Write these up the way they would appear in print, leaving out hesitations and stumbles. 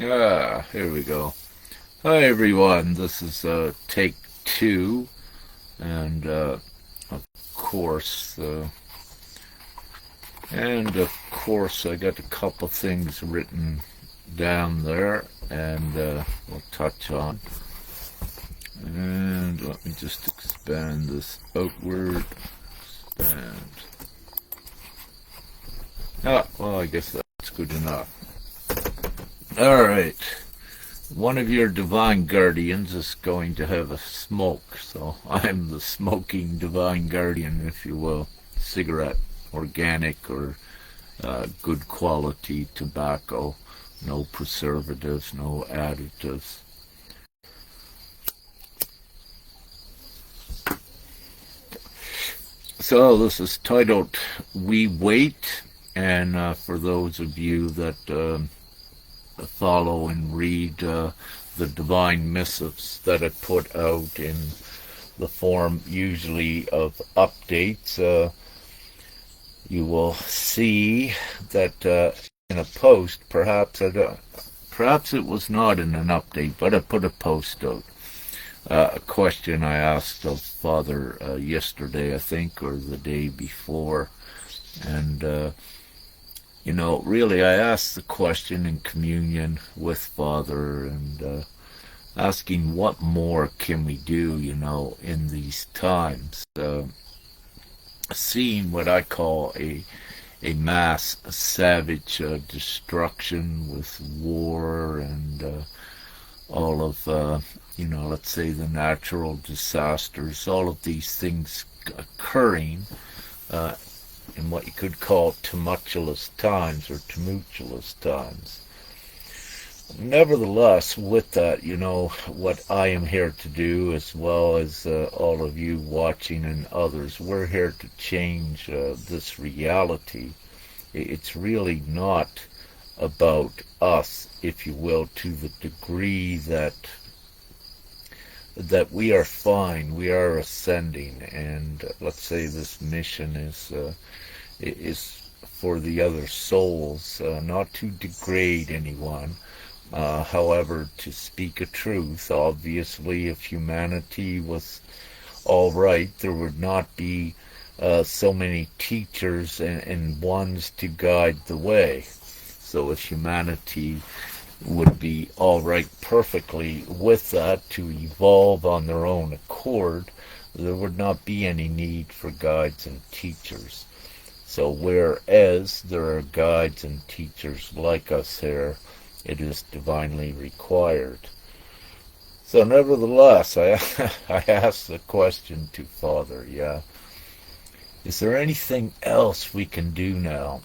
Here we go. Hi everyone, this is take two, and of course, I got a couple things written down there, and we'll touch on. And let me just expand this outward. Expand. Well, I guess that's good enough. All right. One of your divine guardians is going to have a smoke, so I'm the smoking divine guardian, if you will. Cigarette, organic or good quality tobacco, no preservatives, no additives. So this is titled We Wait, and for those of you that follow and read the divine missives that I put out in the form usually of updates, you will see that in a post, perhaps it was not in an update, but I put a post out. A question I asked of Father yesterday, I think, or the day before, and really, I asked the question in communion with Father, and asking what more can we do, in these times. Seeing what I call a mass savage destruction with war and all of, let's say the natural disasters, all of these things occurring in what you could call tumultuous times. Nevertheless, with that, what I am here to do, as well as all of you watching and others, we're here to change this reality. It's really not about us, if you will, to the degree that we are fine, we are ascending, and let's say this mission is for the other souls, not to degrade anyone. However, to speak a truth, obviously, if humanity was all right, there would not be so many teachers and ones to guide the way. So if humanity would be all right perfectly with that, to evolve on their own accord, there would not be any need for guides and teachers. So whereas there are guides and teachers like us here, it is divinely required. So nevertheless, I asked the question to Father, is there anything else we can do now?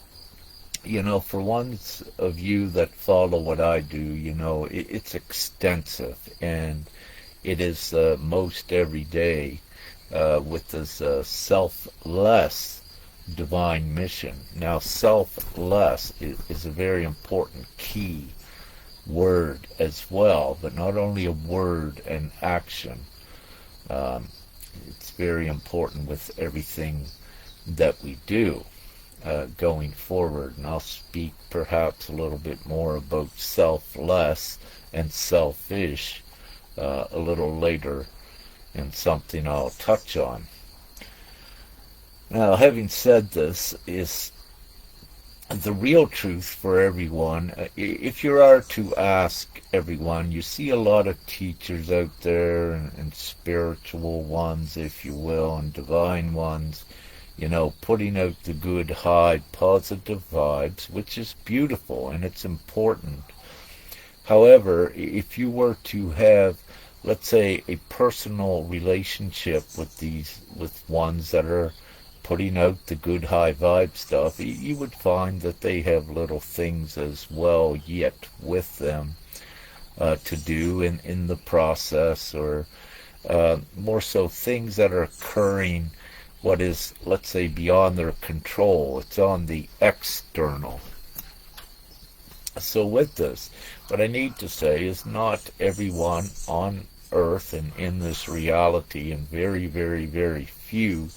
For ones of you that follow what I do, it's extensive, and it is most every day with this selfless divine mission. Now, selfless is a very important key word as well, but not only a word and action. It's very important with everything that we do going forward, and I'll speak perhaps a little bit more about selfless and selfish a little later, and something I'll touch on. Now, having said this, is the real truth for everyone. If you are to ask everyone, you see a lot of teachers out there, and spiritual ones, if you will, and divine ones, putting out the good, high, positive vibes, which is beautiful and it's important. However, if you were to have, let's say, a personal relationship with ones that are putting out the good high vibe stuff, you would find that they have little things as well yet with them to do in the process, or more so things that are occurring, what is, let's say, beyond their control. It's on the external. So with this, what I need to say is not everyone on earth and in this reality, and very, very, very few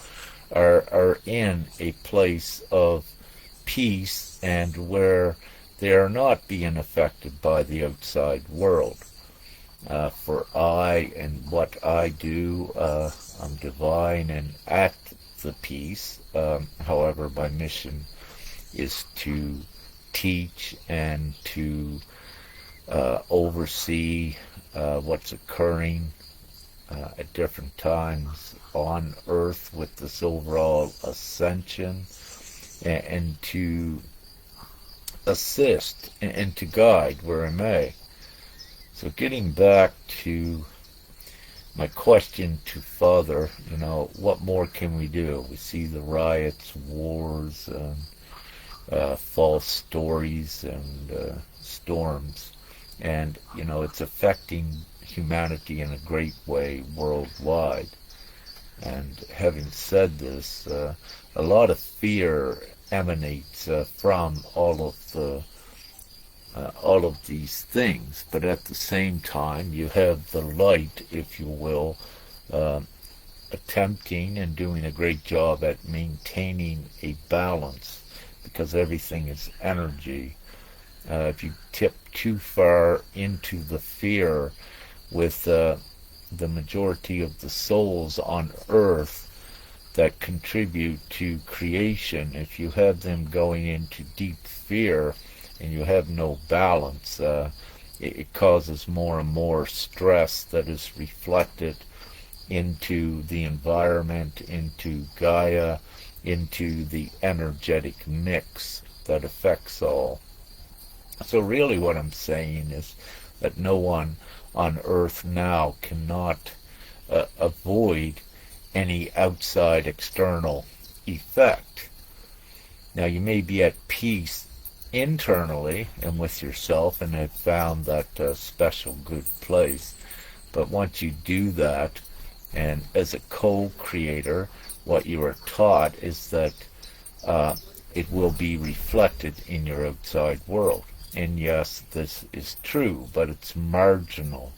are in a place of peace and where they are not being affected by the outside world. For I and what I do, I'm divine and at the peace. However, my mission is to teach and to oversee what's occurring at different times on earth with this overall ascension, and to assist and to guide where I may. So getting back to my question to Father, what more can we do? We see the riots, wars, false stories, and storms. And, it's affecting humanity in a great way worldwide. And having said this, a lot of fear emanates from all of these things, but at the same time you have the light, if you will, attempting and doing a great job at maintaining a balance, because everything is energy. If you tip too far into the fear with the majority of the souls on earth that contribute to creation, if you have them going into deep fear and you have no balance, it causes more and more stress that is reflected into the environment, into Gaia, into the energetic mix that affects all. So really what I'm saying is that no one on earth now cannot avoid any outside external effect. Now you may be at peace internally and with yourself and have found that special good place, but once you do that, and as a co-creator, what you are taught is that it will be reflected in your outside world. And yes, this is true, but it's marginal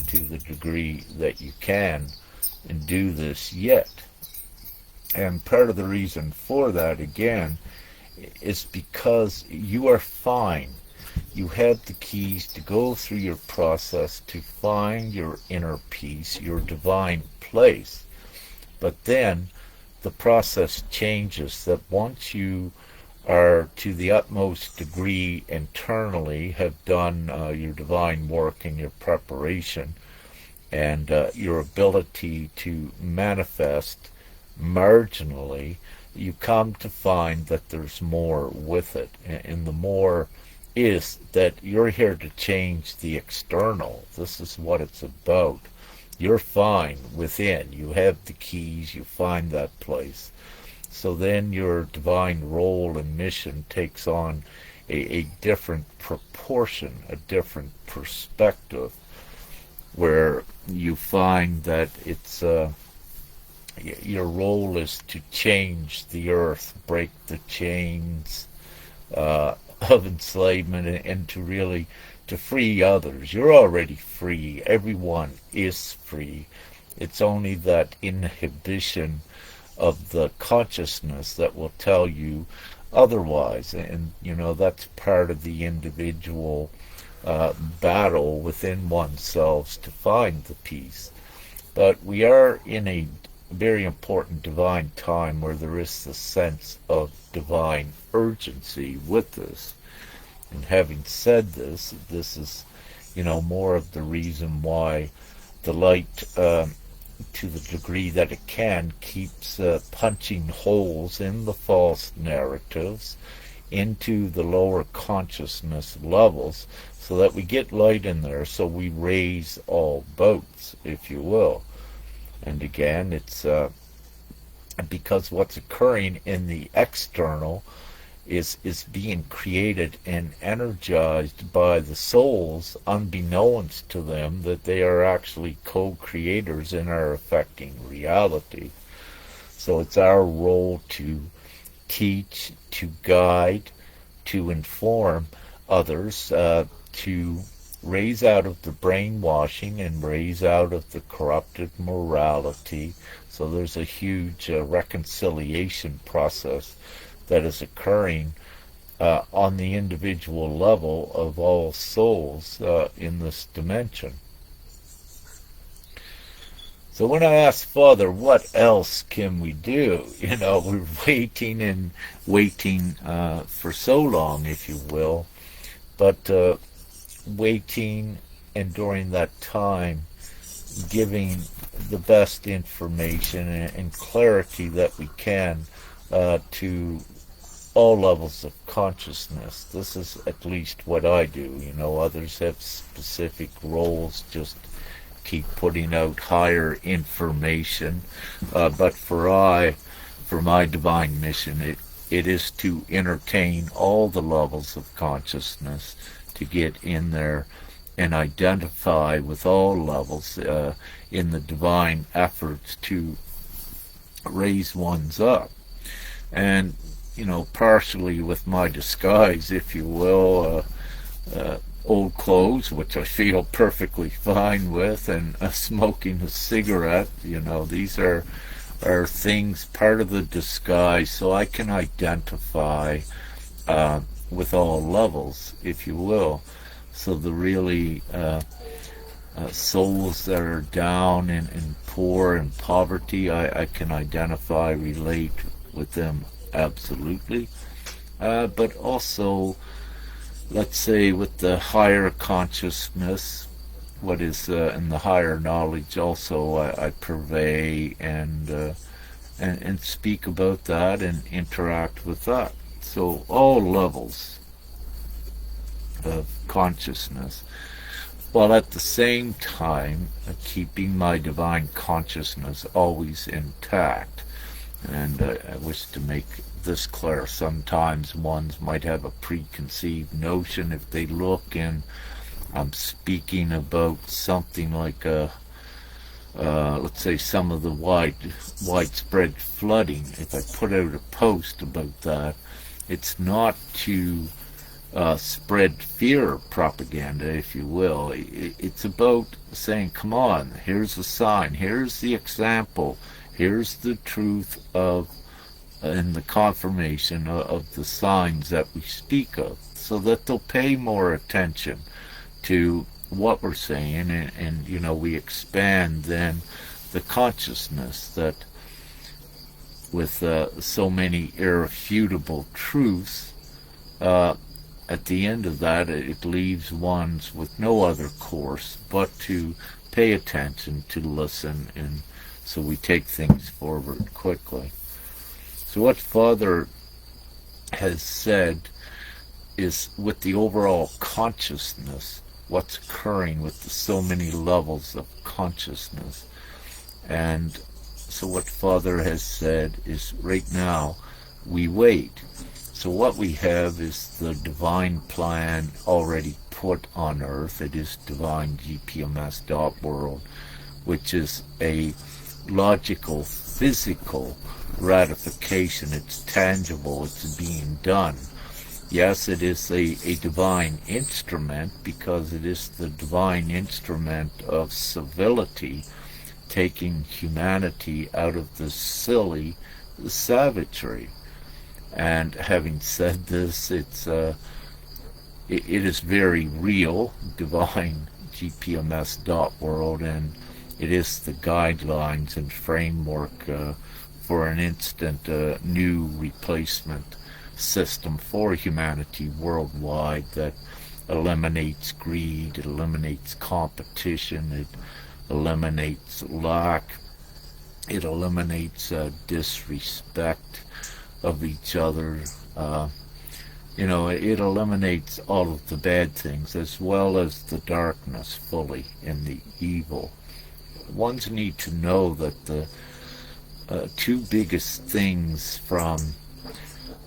to the degree that you can do this yet. And part of the reason for that, again, is because you are fine. You have the keys to go through your process to find your inner peace, your divine place. But then the process changes, that once you are to the utmost degree internally, have done your divine work and your preparation, and your ability to manifest marginally, you come to find that there's more with it. And the more is that you're here to change the external. This is what it's about. You're fine within. You have the keys. You find that place. So then your divine role and mission takes on a different proportion, a different perspective, where you find that it's your role is to change the earth, break the chains of enslavement, and to really to free others. You're already free. Everyone is free. It's only that inhibition of the consciousness that will tell you otherwise, and that's part of the individual battle within oneself to find the peace. But we are in a very important divine time where there is the sense of divine urgency with this. And having said this, this is more of the reason why the light, to the degree that it can, keeps punching holes in the false narratives into the lower consciousness levels, so that we get light in there, so we raise all boats, if you will. And again, it's because what's occurring in the external is being created and energized by the souls, unbeknownst to them that they are actually co-creators and are affecting reality. So it's our role to teach, to guide, to inform others, to raise out of the brainwashing and raise out of the corrupted morality. So there's a huge reconciliation process that is occurring on the individual level of all souls in this dimension. So when I asked Father, what else can we do? We're waiting and waiting for so long, if you will, but waiting, and during that time giving the best information and clarity that we can to all levels of consciousness. This is at least what I do. Others have specific roles, just keep putting out higher information. But for my divine mission, it is to entertain all the levels of consciousness, to get in there and identify with all levels in the divine efforts to raise ones up. And partially with my disguise, if you will, old clothes, which I feel perfectly fine with, and smoking a cigarette, these are things, part of the disguise, so I can identify with all levels, if you will. So the really souls that are down and poor and poverty, I can identify, relate with them absolutely. But also, let's say, with the higher consciousness, what is in the higher knowledge also, I purvey and speak about that and interact with that. So all levels of consciousness, while at the same time keeping my divine consciousness always intact. And I wish to make this clear. Sometimes ones might have a preconceived notion if they look, and I'm speaking about something like let's say some of the widespread flooding. If I put out a post about that, it's not to spread fear propaganda, if you will. It's about saying, come on, here's a sign, here's the example, here's the truth of and the confirmation of the signs that we speak of, so that they'll pay more attention to what we're saying, and we expand then the consciousness that with so many irrefutable truths, at the end of that, it leaves ones with no other course but to pay attention, to listen, and so we take things forward quickly. So what Father has said is, with the overall consciousness, what's occurring with the so many levels of consciousness. And so what Father has said is, right now we wait. So what we have is the divine plan already put on earth. It is divine GPMS.world, which is a logical, physical ratification. It's tangible, it's being done. Yes, it is a divine instrument, because it is the divine instrument of civility, taking humanity out of the silly savagery. And having said this, it is very real, divine GPMS.world, and it is the guidelines and framework for an instant new replacement system for humanity worldwide that eliminates greed, it eliminates competition, it eliminates lack, it eliminates disrespect of each other. It eliminates all of the bad things as well as the darkness fully and the evil. Ones need to know that the two biggest things from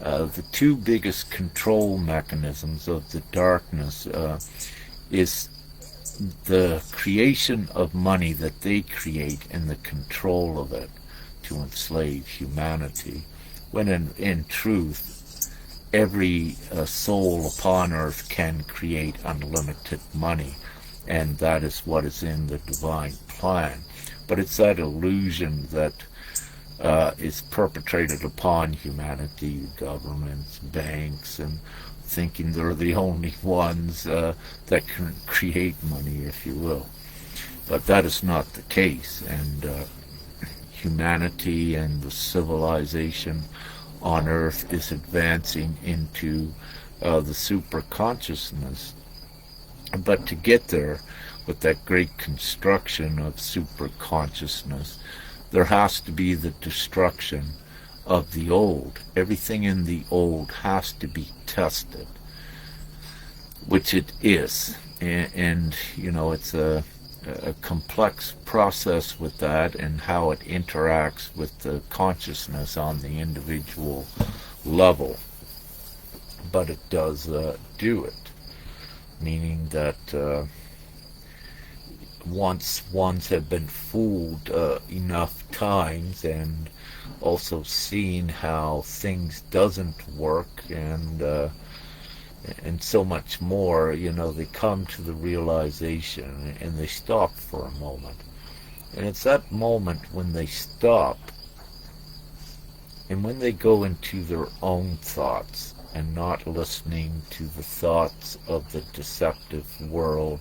the two biggest control mechanisms of the darkness is the creation of money that they create and the control of it to enslave humanity, when in truth every soul upon earth can create unlimited money, and that is what is in the divine plan. But it's that illusion that is perpetrated upon humanity, governments, banks, and thinking they're the only ones that can create money, if you will. But that is not the case, and humanity and the civilization on Earth is advancing into the super consciousness. But to get there, with that great construction of super consciousness, there has to be the destruction of the old. Everything in the old has to be tested, which it is. And you know, it's a complex process with that, and how it interacts with the consciousness on the individual level. But it does do it, meaning that once ones have been fooled enough times, and also seen how things doesn't work, and so much more, you know, they come to the realization and they stop for a moment. And it's that moment when they stop, and when they go into their own thoughts and not listening to the thoughts of the deceptive world,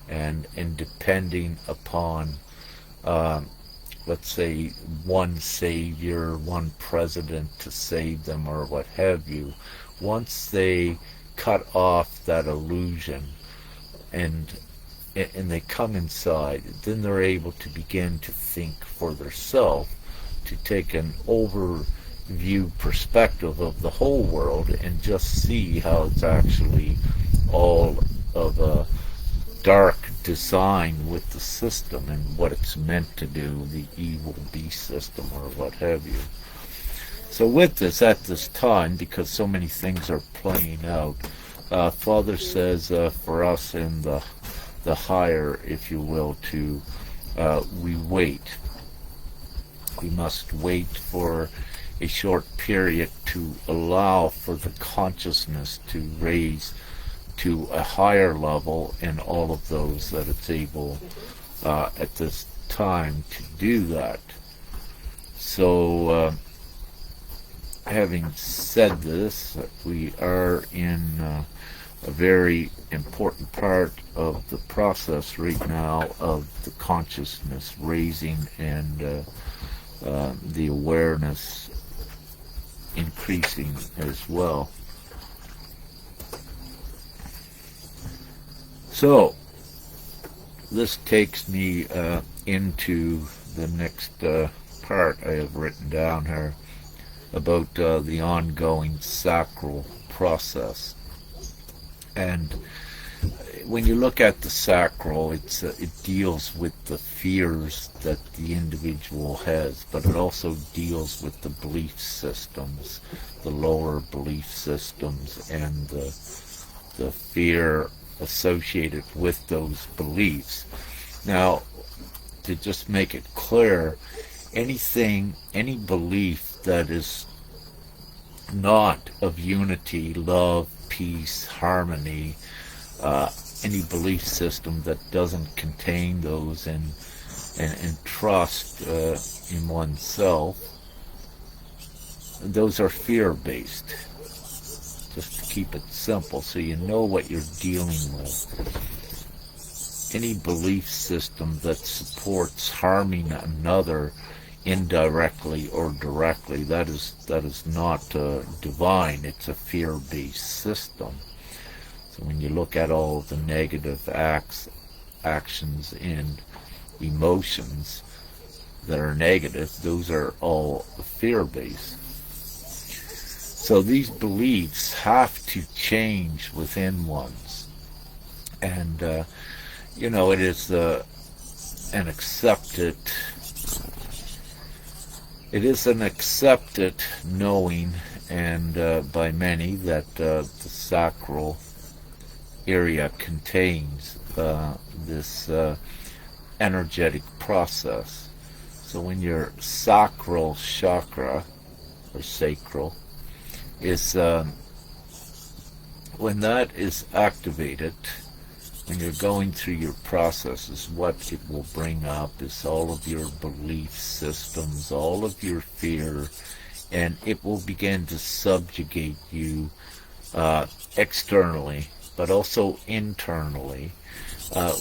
and depending upon, let's say, one savior, one president to save them, or what have you. Once they cut off that illusion and they come inside, then they're able to begin to think for themselves, to take an overview perspective of the whole world, and just see how it's actually all of a dark design with the system and what it's meant to do, the evil beast system, or what have you. So with this, at this time, because so many things are playing out, Father says for us in the higher, if you will, to we wait. We must wait for a short period to allow for the consciousness to raise to a higher level in all of those that it's able at this time to do that. So having said this, we are in a very important part of the process right now of the consciousness raising, and the awareness increasing as well. So, this takes me into the next part I have written down here about the ongoing sacral process. And when you look at the sacral, it deals with the fears that the individual has, but it also deals with the belief systems, the lower belief systems, and the fear associated with those beliefs. Now, to just make it clear, any belief that is not of unity, love, peace, harmony, any belief system that doesn't contain those and trust in oneself, those are fear-based. Just to keep it simple, so you know what you're dealing with. Any belief system that supports harming another indirectly or directly, that is not divine. It's a fear-based system. So when you look at all the negative actions and emotions that are negative, those are all fear-based. So these beliefs have to change within one's. And, you know, it is an accepted knowing, and by many, that the sacral area contains this energetic process. So when your sacral chakra, or sacral, is when that is activated, when you're going through your processes, what it will bring up is all of your belief systems, all of your fear, and it will begin to subjugate you externally, but also internally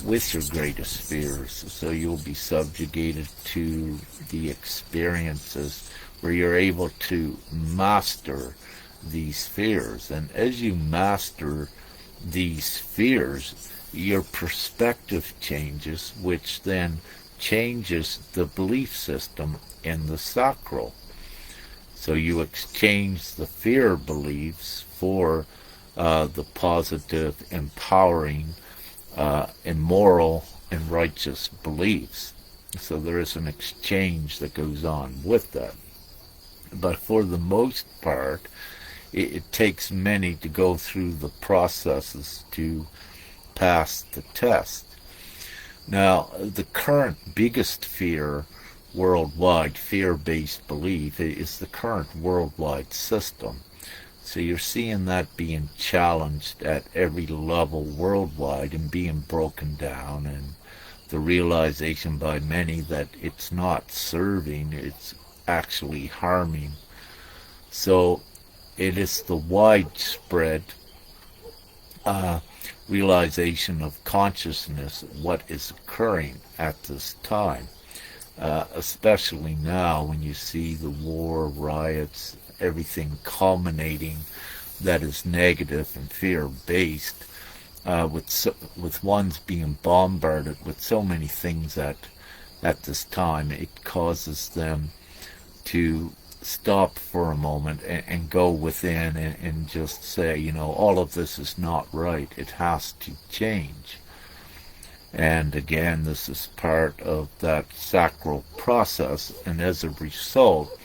with your greatest fears. So you'll be subjugated to the experiences where you're able to master these fears. And as you master these fears, your perspective changes, which then changes the belief system in the sacral. So you exchange the fear beliefs for the positive, empowering, immoral, and righteous beliefs. So there is an exchange that goes on with that. But for the most part, it takes many to go through the processes to pass the test. Now, the current biggest fear worldwide, fear-based belief, is the current worldwide system. So you're seeing that being challenged at every level worldwide and being broken down, and the realization by many that it's not serving, it's actually harming. So it is the widespread realization of consciousness, what is occurring at this time. Especially now when you see the war, riots, everything culminating that is negative and fear-based, with ones being bombarded with so many things at this time, it causes them to stop for a moment and go within and just say, all of this is not right. It has to change. And again, this is part of that sacral process, and as a result,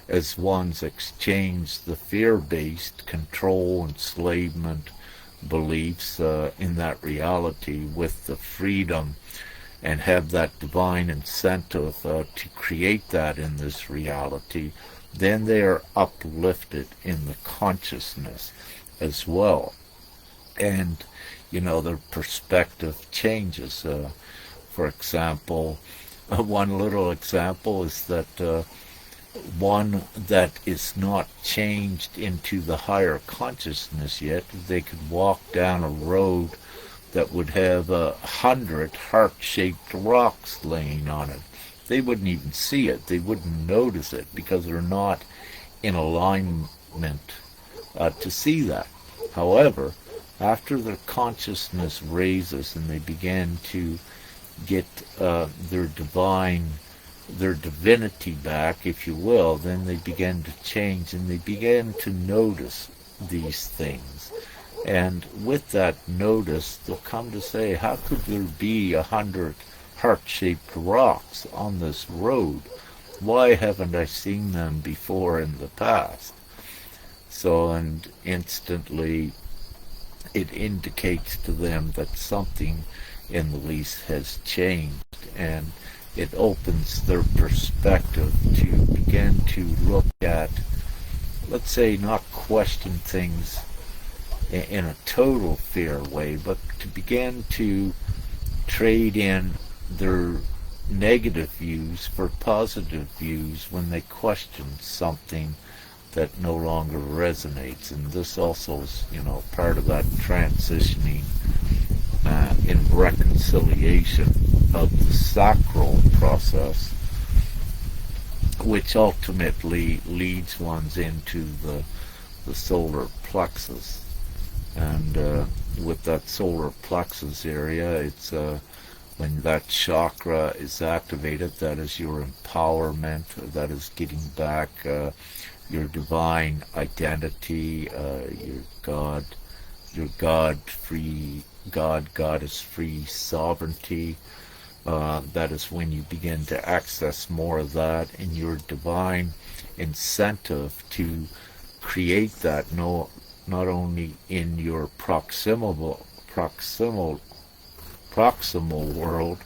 as ones exchange the fear-based control, enslavement beliefs in that reality with the freedom, and have that divine incentive to create that in this reality, then they are uplifted in the consciousness as well. And their perspective changes. For example, one little example is that one that is not changed into the higher consciousness yet, they could walk down a road that would have 100 heart-shaped rocks laying on it. They wouldn't even see it. They wouldn't notice it because they're not in alignment to see that. However, after their consciousness raises and they begin to get their divinity back, if you will, then they begin to change and they begin to notice these things. And with that notice, they'll come to say, how could there be 100 heart-shaped rocks on this road? Why haven't I seen them before in the past? So, and instantly it indicates to them that something in the lease has changed, and it opens their perspective to begin to look at, let's say, not question things in a total fair way, but to begin to trade in their negative views for positive views when they question something that no longer resonates. And this also is, part of that transitioning in reconciliation of the sacral process, which ultimately leads ones into the solar plexus. And with that solar plexus area, it's when that chakra is activated, that is your empowerment, that is getting back your divine identity, your goddess-free sovereignty. That is when you begin to access more of that, and your divine incentive to create that not only in your proximal world,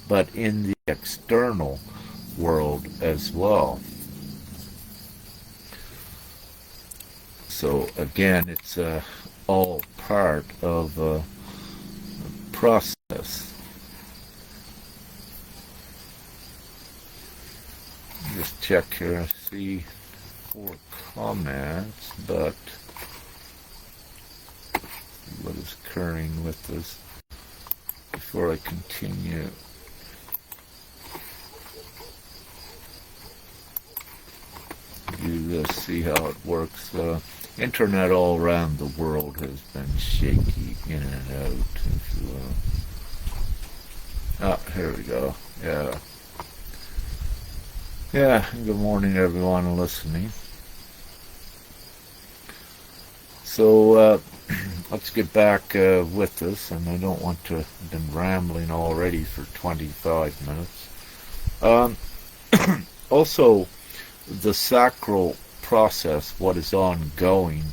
but in the external world as well. So again, it's all part of process. Just check here, see 4 comments, but see what is occurring with this before I continue. Do this, see how it works. Internet all around the world has been shaky in and out. Here we go. Yeah, good morning everyone listening. So let's get back with this, and I don't want to have been rambling already for 25 minutes. Also, the sacral process, what is ongoing,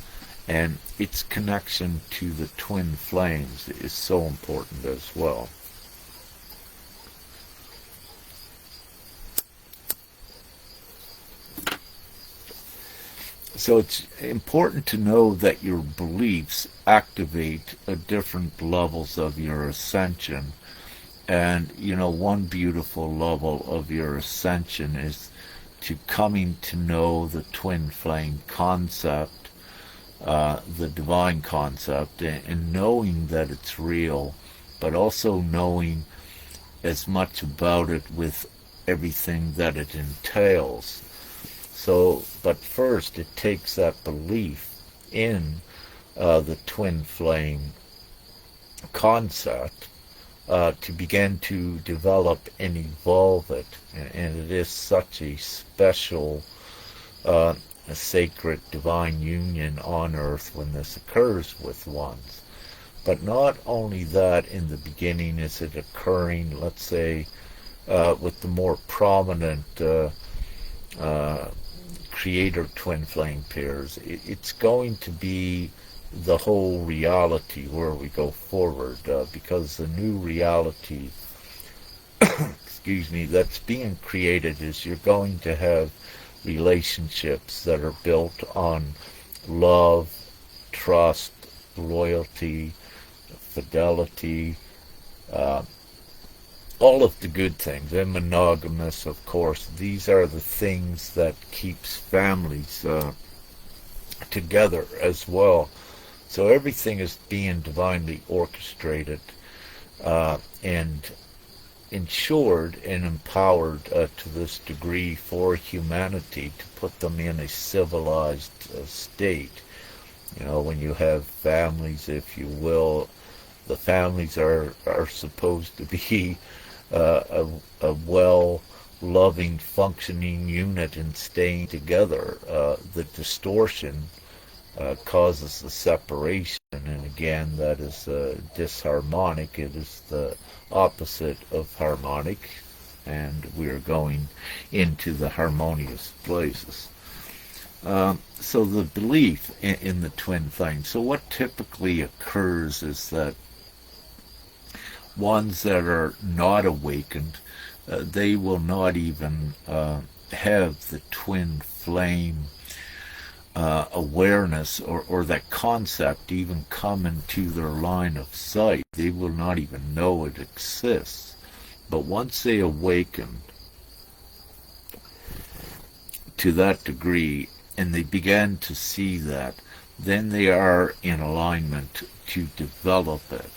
and its connection to the twin flames is so important as well. So it's important to know that your beliefs activate different levels of your ascension. And, one beautiful level of your ascension is to coming to know the twin flame concept, the divine concept, and knowing that it's real, but also knowing as much about it with everything that it entails. So, but first it takes that belief in the twin flame concept to begin to develop and evolve it. And it is such a special, a sacred divine union on earth when this occurs with ones. But not only that, in the beginning is it occurring, let's say, with the more prominent creator twin flame pairs, it's going to be the whole reality where we go forward, because the new reality excuse me, that's being created is you're going to have relationships that are built on love, trust, loyalty, fidelity, all of the good things, and monogamous, of course. These are the things that keeps families together as well. So everything is being divinely orchestrated and ensured and empowered to this degree for humanity to put them in a civilized state. When you have families, if you will, the families are supposed to be a well-loving, functioning unit and staying together. The distortion causes the separation, and again, that is disharmonic. It is the opposite of harmonic, and we are going into the harmonious places. So the belief in the twin flame. So what typically occurs is that ones that are not awakened, they will not even have the twin flame awareness or that concept even come into their line of sight. They will not even know it exists. But once they awaken to that degree and they begin to see that, then they are in alignment to develop it.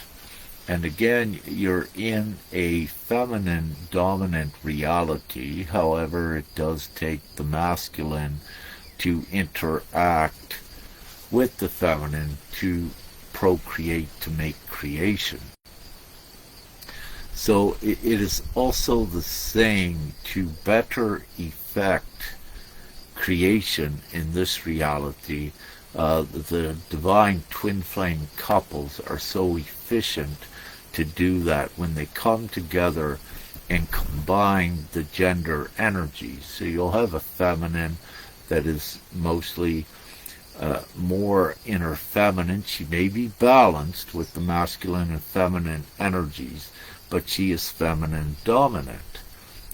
And again, you're in a feminine dominant reality. However, it does take the masculine to interact with the feminine to procreate, to make creation. So it is also the same to better effect creation in this reality. The divine twin flame couples are so efficient to do that when they come together and combine the gender energies. So you'll have a feminine that is mostly more inner feminine. She may be balanced with the masculine and feminine energies, but she is feminine dominant.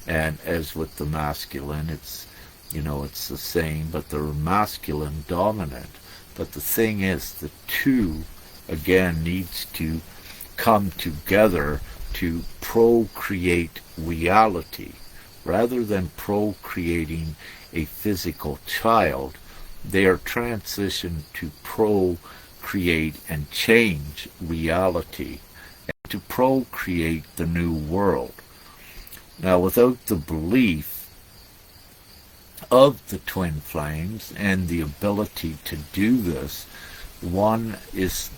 And as with the masculine, it's the same, but they're masculine dominant. But the thing is, the two, again, needs to come together to procreate reality. Rather than procreating a physical child, they are transitioned to procreate and change reality, and to procreate the new world. Now, without the belief of the twin flames and the ability to do this, one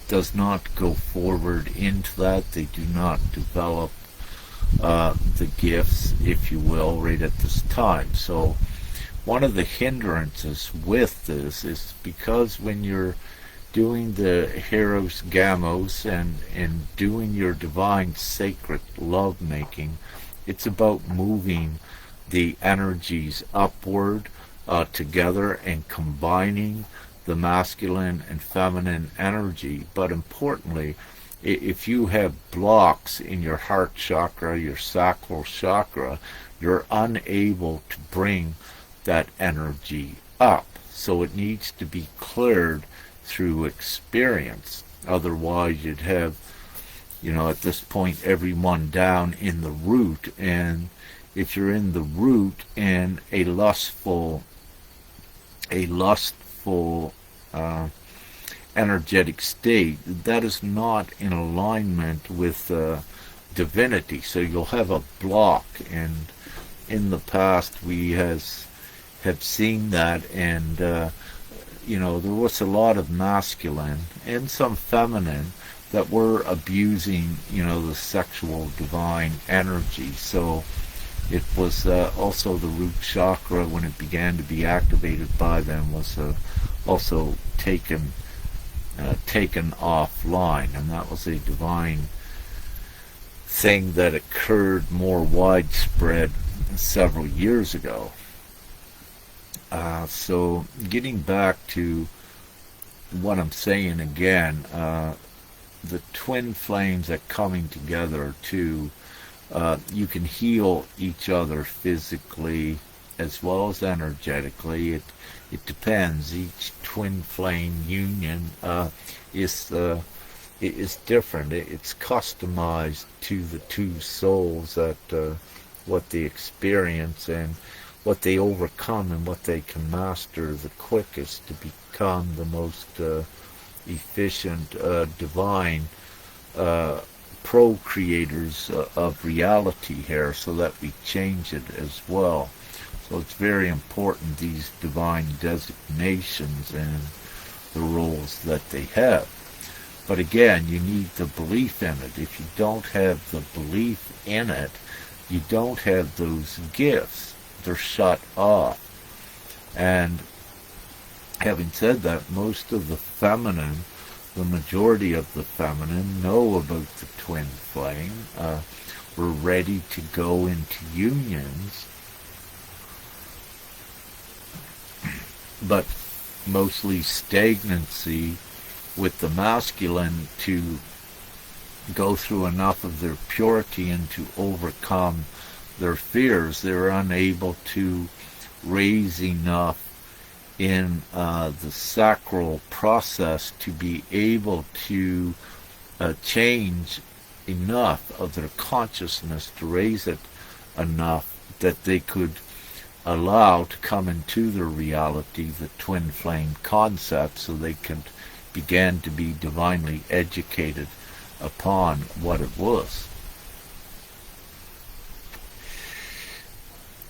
does not go forward into that. They do not develop the gifts, if you will, right at this time. So one of the hindrances with this is because when you're doing the Hieros Gamos and doing your divine sacred love making, it's about moving the energies upward together and combining the masculine and feminine energy. But importantly, if you have blocks in your heart chakra, your sacral chakra, you're unable to bring that energy up. So it needs to be cleared through experience. Otherwise, you'd have, at this point, everyone down in the root. And if you're in the root and a lustful energetic state, that is not in alignment with divinity. So you'll have a block, and in the past we have seen that, and there was a lot of masculine and some feminine that were abusing the sexual divine energy. So it was also the root chakra, when it began to be activated by them, was also taken offline, and that was a divine thing that occurred more widespread several years ago. So getting back to what I'm saying again, the twin flames are coming together to, you can heal each other physically as well as energetically. It depends. Each twin flame union is different. It's customized to the two souls, that what they experience and what they overcome and what they can master the quickest to become the most efficient divine procreators of reality here, so that we change it as well. So it's very important, these divine designations and the roles that they have. But again, you need the belief in it. If you don't have the belief in it, you don't have those gifts. They're shut off. And having said that, most of the feminine, the majority of the feminine, know about the twin flame. We're ready to go into unions, but mostly stagnancy with the masculine to go through enough of their purity and to overcome their fears. They're unable to raise enough in the sacral process to be able to change enough of their consciousness to raise it enough that they could allow to come into their reality the twin flame concept, so they can begin to be divinely educated upon what it was.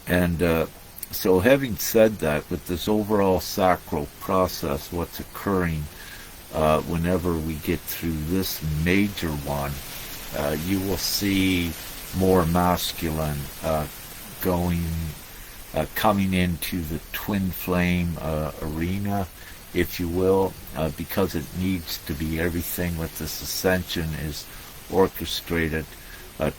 And so having said that, with this overall sacral process, what's occurring whenever we get through this major one, you will see more masculine coming into the twin flame arena, if you will, because it needs to be. Everything with this ascension is orchestrated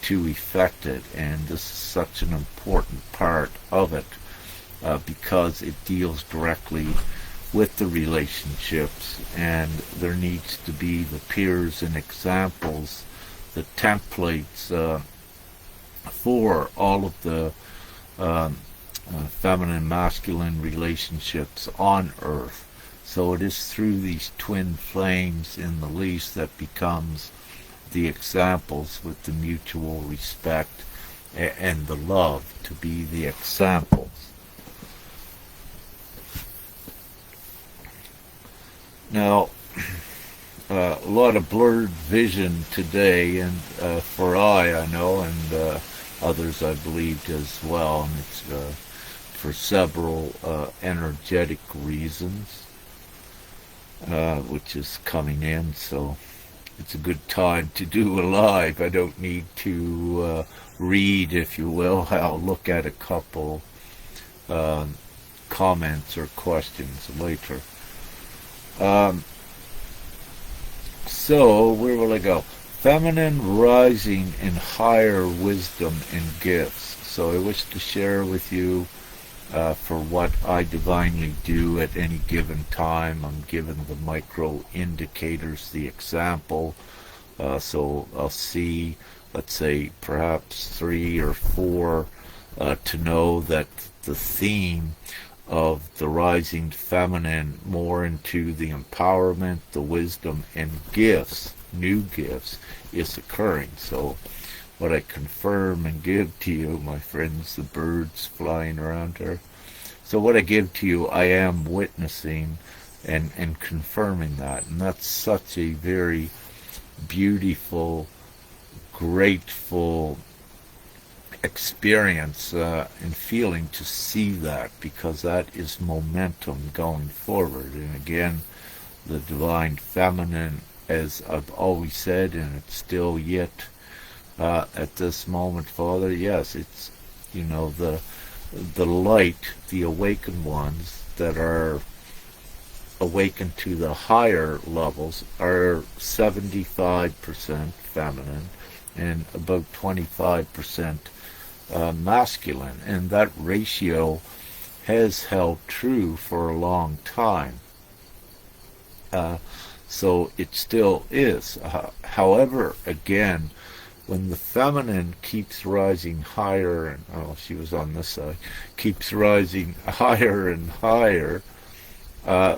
to effect it, and this is such an important part of it, because it deals directly with the relationships, and there needs to be the peers and examples, the templates for all of the feminine masculine relationships on Earth. So it is through these twin flames in the least that becomes the examples with the mutual respect and the love to be the examples. Now, a lot of blurred vision today, and for I know, and others I believed as well, and it's for several energetic reasons, which is coming in, so it's a good time to do a live. I don't need to read, if you will. I'll look at a couple comments or questions later. So, where will I go? Feminine rising in higher wisdom and gifts. So I wish to share with you for what I divinely do at any given time. I'm given the micro indicators, the example. So I'll see, let's say, perhaps 3 or 4 to know that the theme of the rising feminine more into the empowerment, the wisdom, and gifts, new gifts, is occurring. So what I confirm and give to you, my friends, the birds flying around her. So what I give to you, I am witnessing and confirming that. And that's such a very beautiful, grateful experience and feeling to see that, because that is momentum going forward. And again, the divine feminine, as I've always said, and it's still yet at this moment, Father, yes, it's, you know, the light, the awakened ones that are awakened to the higher levels are 75% feminine and about 25% masculine, and that ratio has held true for a long time. So it still is. However, again, when the feminine keeps rising higher, and she was on this side, keeps rising higher and higher,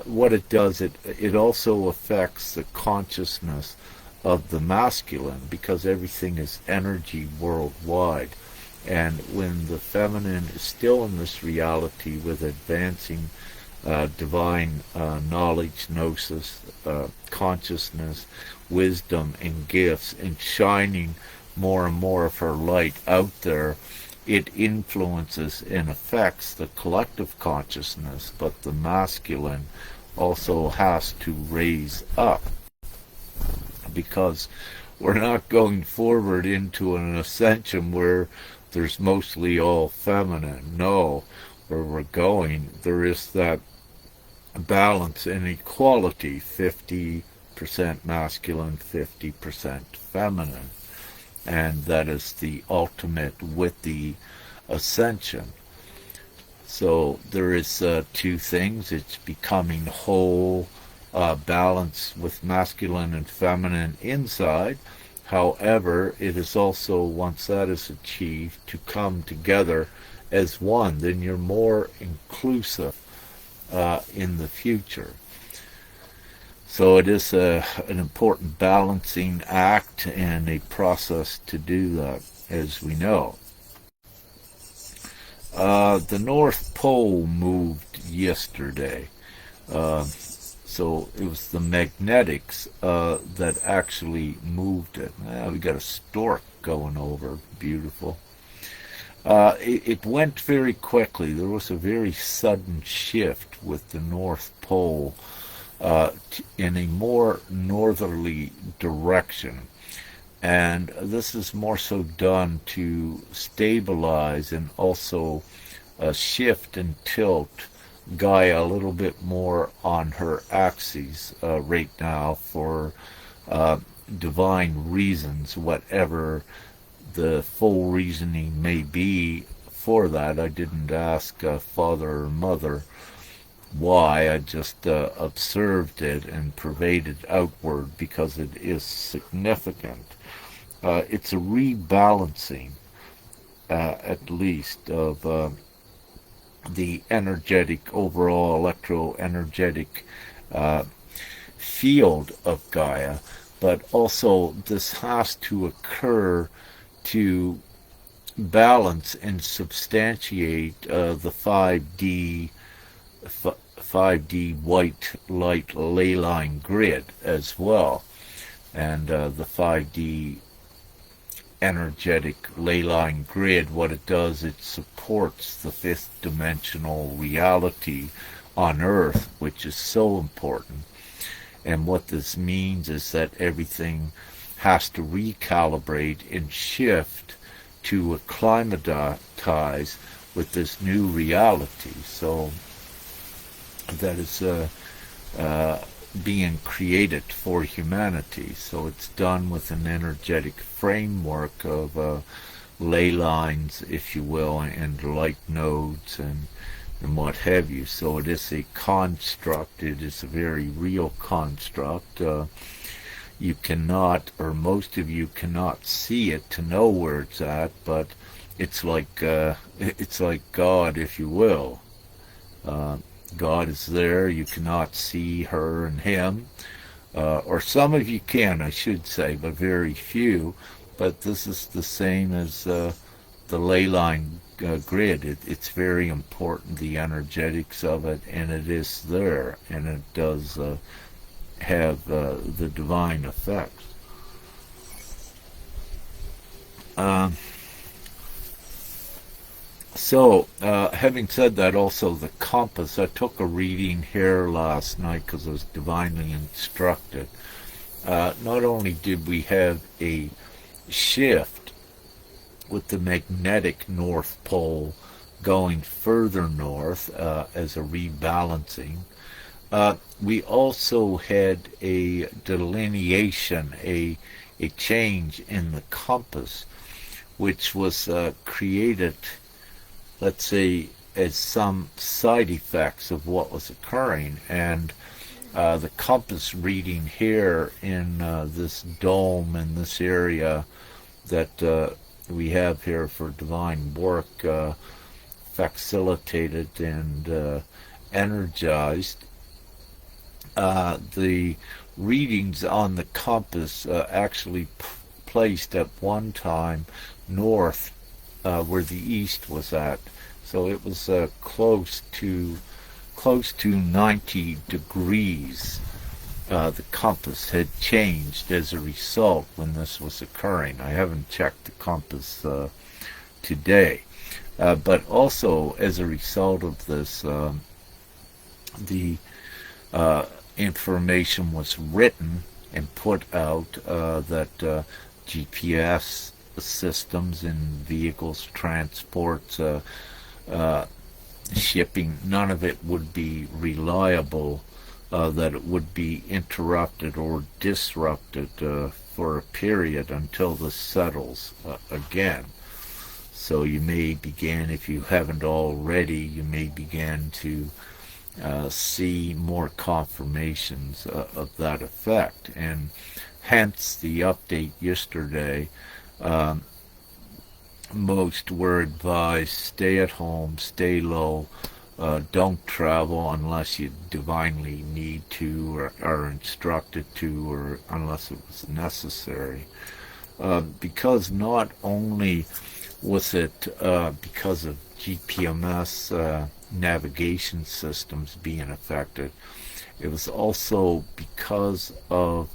what it does, it also affects the consciousness of the masculine, because everything is energy worldwide. And when the feminine is still in this reality with advancing divine knowledge, gnosis, consciousness, wisdom, and gifts, and shining more and more of her light out there, it influences and affects the collective consciousness, but the masculine also has to raise up, because we're not going forward into an ascension where there's mostly all feminine. No, where we're going, there is that balance and equality, 50% masculine, 50% feminine. And that is the ultimate with the ascension. So there is 2 things. It's becoming whole, balance with masculine and feminine inside. However, it is also, once that is achieved, to come together as one. Then you're more inclusive in the future. So it is an important balancing act and a process to do that, as we know. The North Pole moved yesterday. So it was the magnetics that actually moved it. We got a stork going over. Beautiful. It went very quickly. There was a very sudden shift with the North Pole in a more northerly direction. And this is more so done to stabilize and also shift and tilt Gaia a little bit more on her axis right now for divine reasons, whatever the full reasoning may be for that. I didn't ask father or mother why. I just observed it and pervaded outward because it is significant. It's a rebalancing, at least, of the energetic, overall electro-energetic field of Gaia, but also this has to occur to balance and substantiate the 5D white light ley line grid as well. And the 5D energetic ley line grid, what it does, it supports the fifth dimensional reality on Earth, which is so important. And what this means is that everything has to recalibrate and shift to acclimatize with this new reality. So that is being created for humanity. So it's done with an energetic framework of ley lines, if you will, and light nodes and what have you. So it is a construct. It is a very real construct. You cannot, or most of you cannot see it to know where it's at, but it's like God, if you will. God is there. You cannot see her and him, or some of you can, I should say, but very few. But this is the same as the ley line grid. It's very important, the energetics of it, and it is there, and it does have the divine effects. So, having said that, also the compass, I took a reading here last night because I was divinely instructed. Not only did we have a shift with the magnetic North Pole going further north as a rebalancing, we also had a delineation, a change in the compass, which was created, let's say, as some side effects of what was occurring. And the compass reading here in this dome in this area that we have here for divine work, facilitated and energized. The readings on the compass actually placed at one time north where the east was at. So it was close to 90 degrees. The compass had changed as a result when this was occurring. I haven't checked the compass today. But also as a result of this, the information was written and put out that GPS systems in vehicles, transports, shipping, none of it would be reliable, that it would be interrupted or disrupted for a period until this settles again. So you may begin, if you haven't already, you may begin to see more confirmations of that effect. And hence the update yesterday. Most were advised, stay at home, stay low, don't travel unless you divinely need to or are instructed to, or unless it was necessary. Because not only was it because of GPMS navigation systems being affected, it was also because of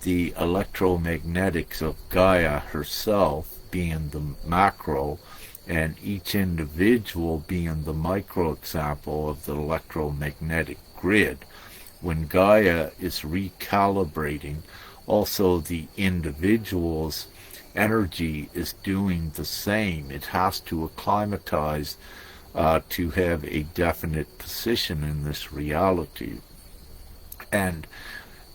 the electromagnetics of Gaia herself being the macro, and each individual being the micro example of the electromagnetic grid. When Gaia is recalibrating, also the individual's energy is doing the same. It has to acclimatize to have a definite position in this reality. And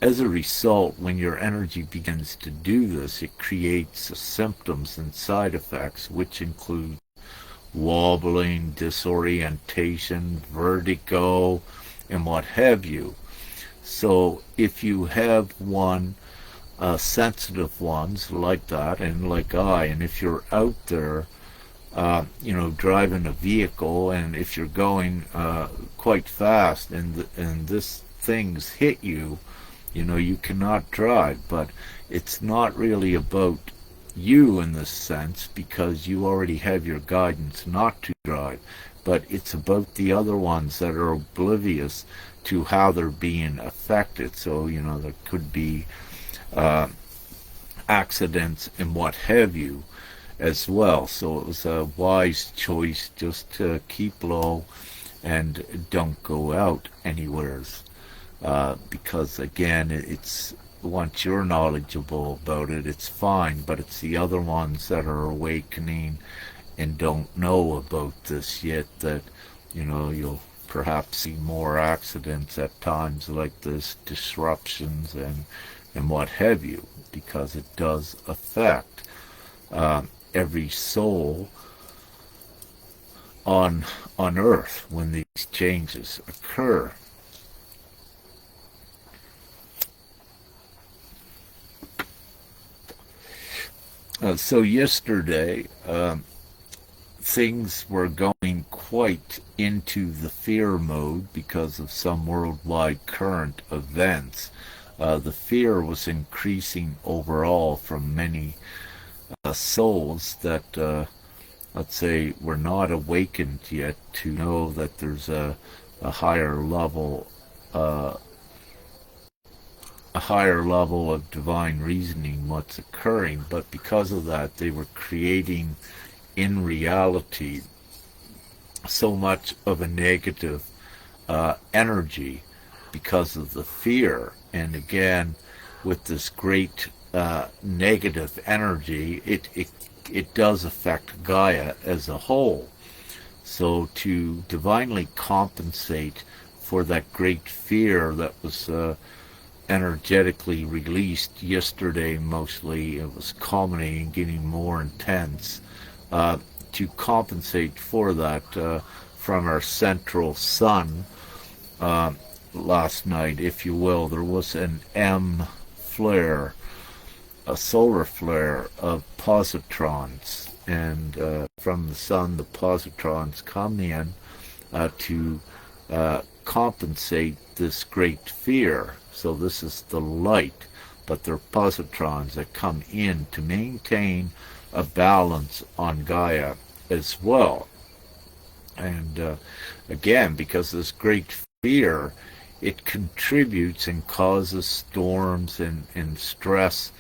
as a result, when your energy begins to do this, it creates symptoms and side effects, which include wobbling, disorientation, vertigo, and what have you. So if you have one, sensitive ones like that, and like I, and if you're out there, driving a vehicle, and if you're going quite fast, and this things hit you, You cannot drive, but it's not really about you in this sense because you already have your guidance not to drive, but it's about the other ones that are oblivious to how they're being affected. So, there could be uh, accidents and what have you as well. So it was a wise choice just to keep low and don't go out anywheres. Because again, it's once you're knowledgeable about it, it's fine, but it's the other ones that are awakening and don't know about this yet that, you'll perhaps see more accidents at times like this, disruptions and what have you, because it does affect every soul on earth when these changes occur. So yesterday, things were going quite into the fear mode because of some worldwide current events. The fear was increasing overall from many souls that, let's say, were not awakened yet to know that there's a higher level, uh, a higher level of divine reasoning what's occurring, but because of that, they were creating in reality so much of a negative energy because of the fear. And again, with this great negative energy, it does affect Gaia as a whole. So to divinely compensate for that great fear that was energetically released yesterday, mostly it was culminating, getting more intense. To compensate for that from our central sun last night, if you will, there was an M flare, a solar flare of positrons, and from the sun the positrons come in to compensate this great fear. So this is the light, but they're positrons that come in to maintain a balance on Gaia as well. And again, because this great fear, it contributes and causes storms and stress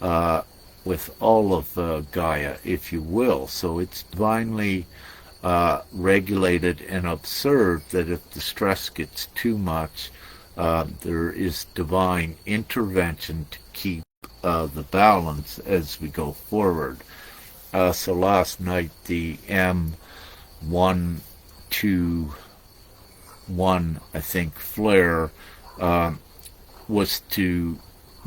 with all of Gaia, if you will. So it's divinely regulated and observed that if the stress gets too much, there is divine intervention to keep the balance as we go forward. So last night the M121, I think, flare was to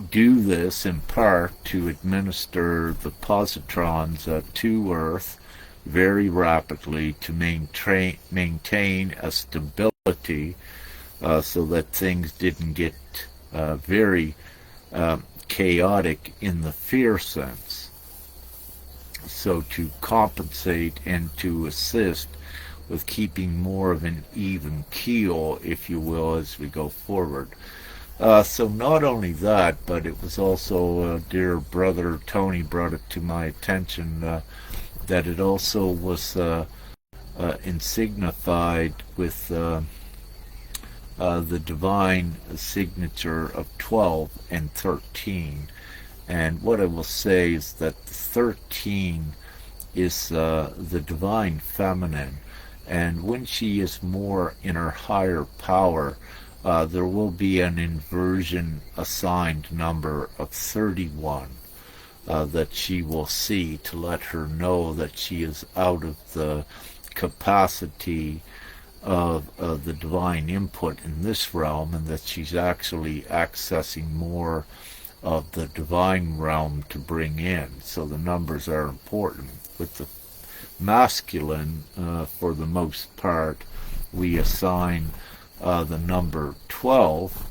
do this in part to administer the positrons to Earth very rapidly to maintain a stability so that things didn't get very chaotic in the fear sense. So to compensate and to assist with keeping more of an even keel, if you will, as we go forward. So not only that, but it was also, dear brother Tony brought it to my attention that it also was insignified with the divine signature of 12 and 13. And what I will say is that 13 is the divine feminine, and when she is more in her higher power, there will be an inversion assigned number of 31 that she will see to let her know that she is out of the capacity of the divine input in this realm, and that she's actually accessing more of the divine realm to bring in. So the numbers are important. With the masculine, for the most part, we assign the number 12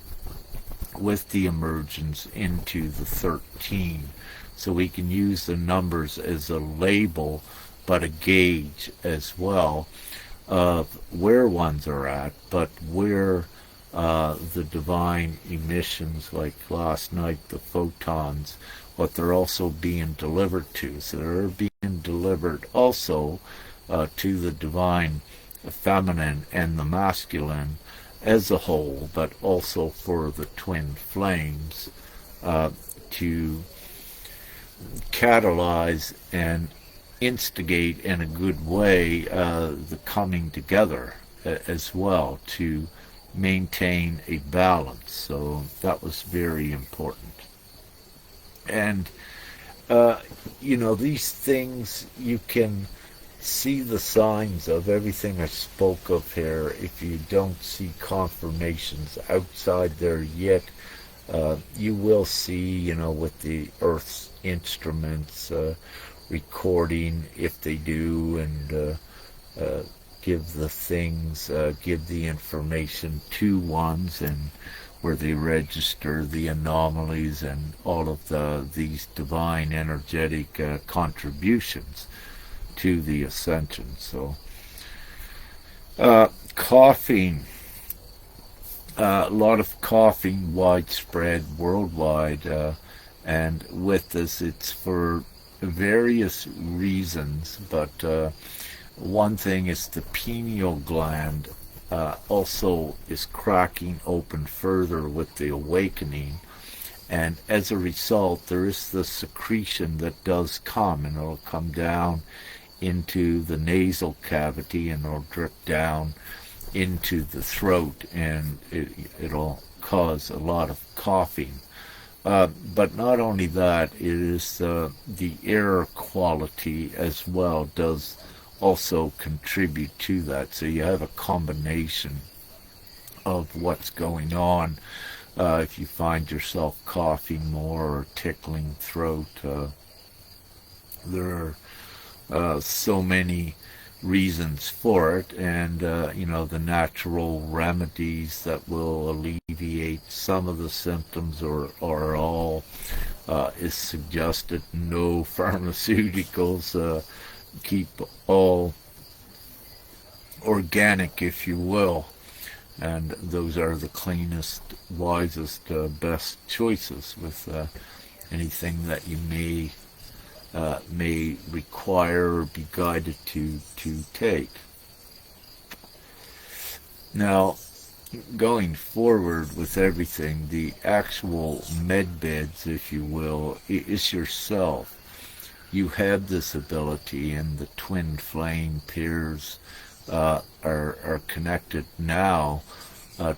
with the emergence into the 13. So we can use the numbers as a label, but a gauge as well of where ones are at, but where the divine emissions, like last night, the photons, what they're also being delivered to. So they're being delivered also to the divine feminine and the masculine as a whole, but also for the twin flames to catalyze and instigate in a good way the coming together as well to maintain a balance. So that was very important. And, these things you can see the signs of everything I spoke of here. If you don't see confirmations outside there yet, you will see, with the Earth's instruments recording, if they do, and give the things, give the information to ones, and where they register the anomalies and all of these divine energetic contributions to the ascension. So, coughing, a lot of coughing widespread worldwide, and with this, it's for various reasons, but one thing is the pineal gland also is cracking open further with the awakening, and as a result there is the secretion that does come, and it'll come down into the nasal cavity and it'll drip down into the throat, and it'll cause a lot of coughing. But not only that, it is the air quality as well does also contribute to that. So you have a combination of what's going on. If you find yourself coughing more or tickling throat, there are so many reasons for it, and the natural remedies that will alleviate some of the symptoms or all is suggested. No pharmaceuticals, keep all organic, if you will, and those are the cleanest, wisest, best choices with anything that you may require or be guided to take. Now, going forward with everything, the actual med beds, if you will, is yourself. You have this ability, and the twin flame pairs are connected now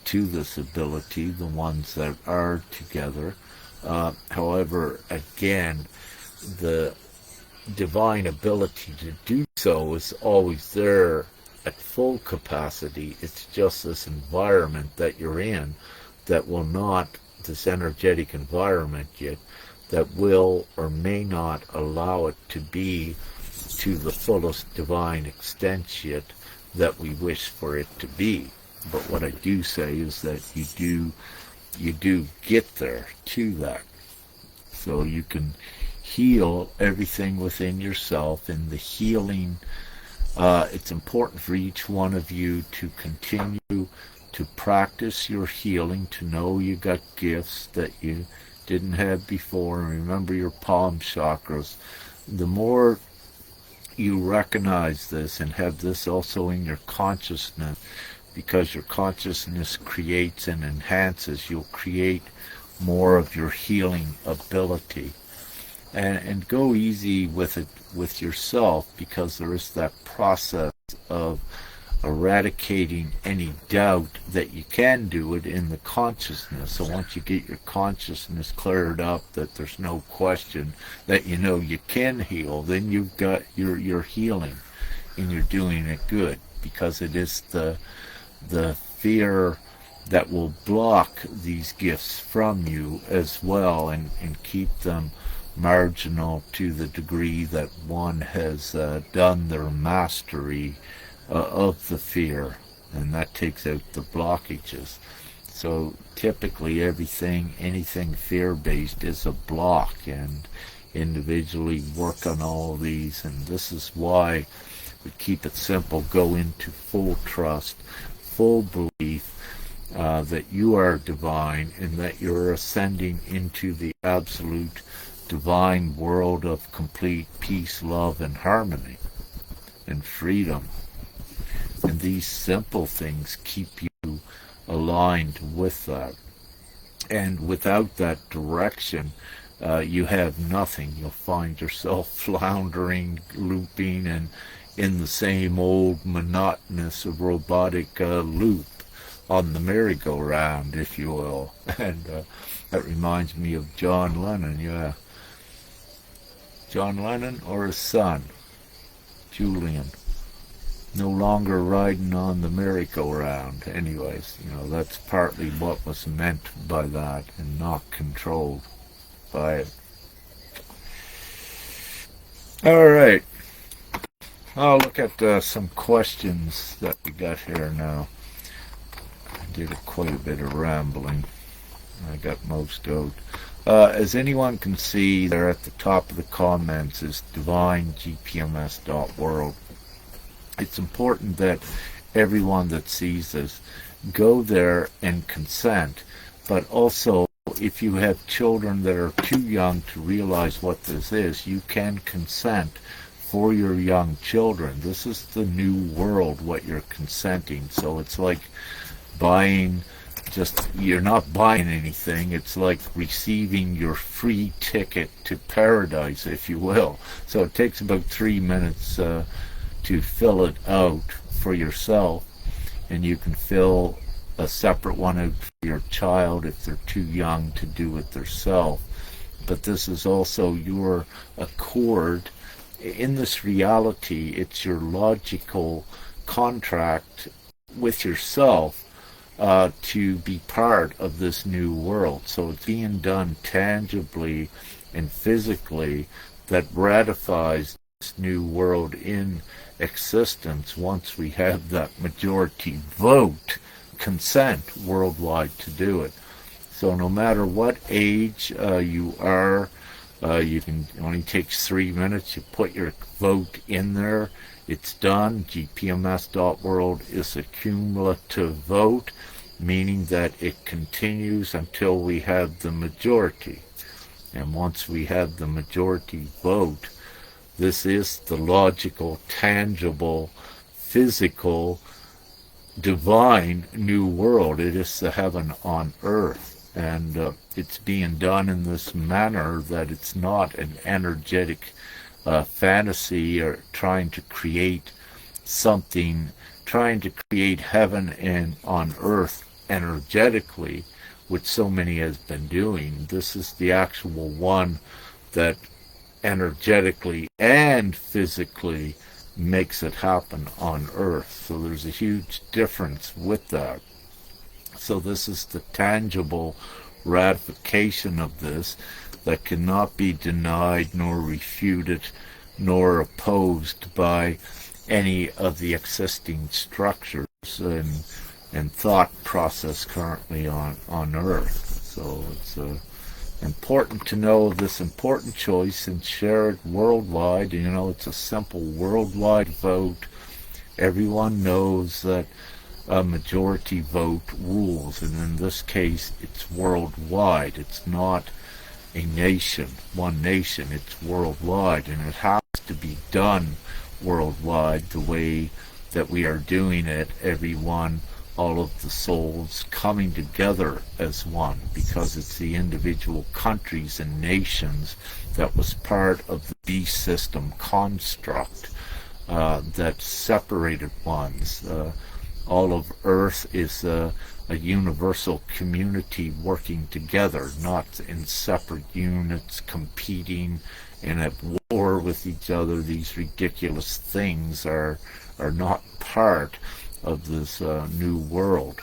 to this ability, the ones that are together. However, again, the divine ability to do so is always there at full capacity. It's just this environment that you're in that will not, this energetic environment yet, that will or may not allow it to be to the fullest divine extent yet that we wish for it to be. But what I do say is that you do get there to that. So you can heal everything within yourself, and the healing, it's important for each one of you to continue to practice your healing, to know you got gifts that you didn't have before, and remember your palm chakras. The more you recognize this and have this also in your consciousness, because your consciousness creates and enhances, you'll create more of your healing ability. And go easy with it, with yourself, because there is that process of eradicating any doubt that you can do it in the consciousness. So once you get your consciousness cleared up, that there's no question that you can heal, then you've got your healing, and you're doing it good, because it is the fear that will block these gifts from you as well, and keep them marginal to the degree that one has done their mastery of the fear, and that takes out the blockages. So typically anything fear-based is a block, and individually work on all of these, and this is why we keep it simple. Go into full trust, full belief, that you are divine and that you're ascending into the absolute divine world of complete peace, love, and harmony and freedom. And these simple things keep you aligned with that. And without that direction, you have nothing. You'll find yourself floundering, looping, and in the same old monotonous robotic loop on the merry-go-round, if you will. And that reminds me of John Lennon, yeah. John Lennon or his son, Julian, no longer riding on the merry-go-round. Anyways, that's partly what was meant by that and not controlled by it. All right. I'll look at some questions that we got here now. I did quite a bit of rambling. I got most out. As anyone can see, there at the top of the comments is divinegpms.world. It's important that everyone that sees this go there and consent, but also if you have children that are too young to realize what this is, you can consent for your young children. This is the new world, what you're consenting. So it's like buying, you're not buying anything. It's like receiving your free ticket to paradise, if you will. So it takes about 3 minutes to fill it out for yourself, and you can fill a separate one out for your child if they're too young to do it themselves. But this is also your accord. In this reality, it's your logical contract with yourself to be part of this new world. So it's being done tangibly and physically that ratifies this new world in existence once we have that majority vote, consent worldwide to do it. So no matter what age you are, you can, it only takes 3 minutes. You put your vote in there. It's done. GPMS.world is a cumulative vote, meaning that it continues until we have the majority. And once we have the majority vote, this is the logical, tangible, physical, divine new world. It is the heaven on earth. And it's being done in this manner that it's not an energetic fantasy or trying to create something, trying to create heaven and on earth energetically, which so many has been doing. This is the actual one that energetically and physically makes it happen on earth. So there's a huge difference with that. So this is the tangible ratification of this that cannot be denied nor refuted nor opposed by any of the existing structures and thought process currently on earth. So it's important to know this important choice and share it worldwide. It's a simple worldwide vote. Everyone knows that a majority vote rules, and in this case it's worldwide. It's not a nation, one nation, it's worldwide, and it has to be done worldwide the way that we are doing it, everyone, all of the souls coming together as one, because it's the individual countries and nations that was part of the beast system construct that separated ones. All of Earth is a universal community working together, not in separate units competing and at war with each other. These ridiculous things are not part of this new world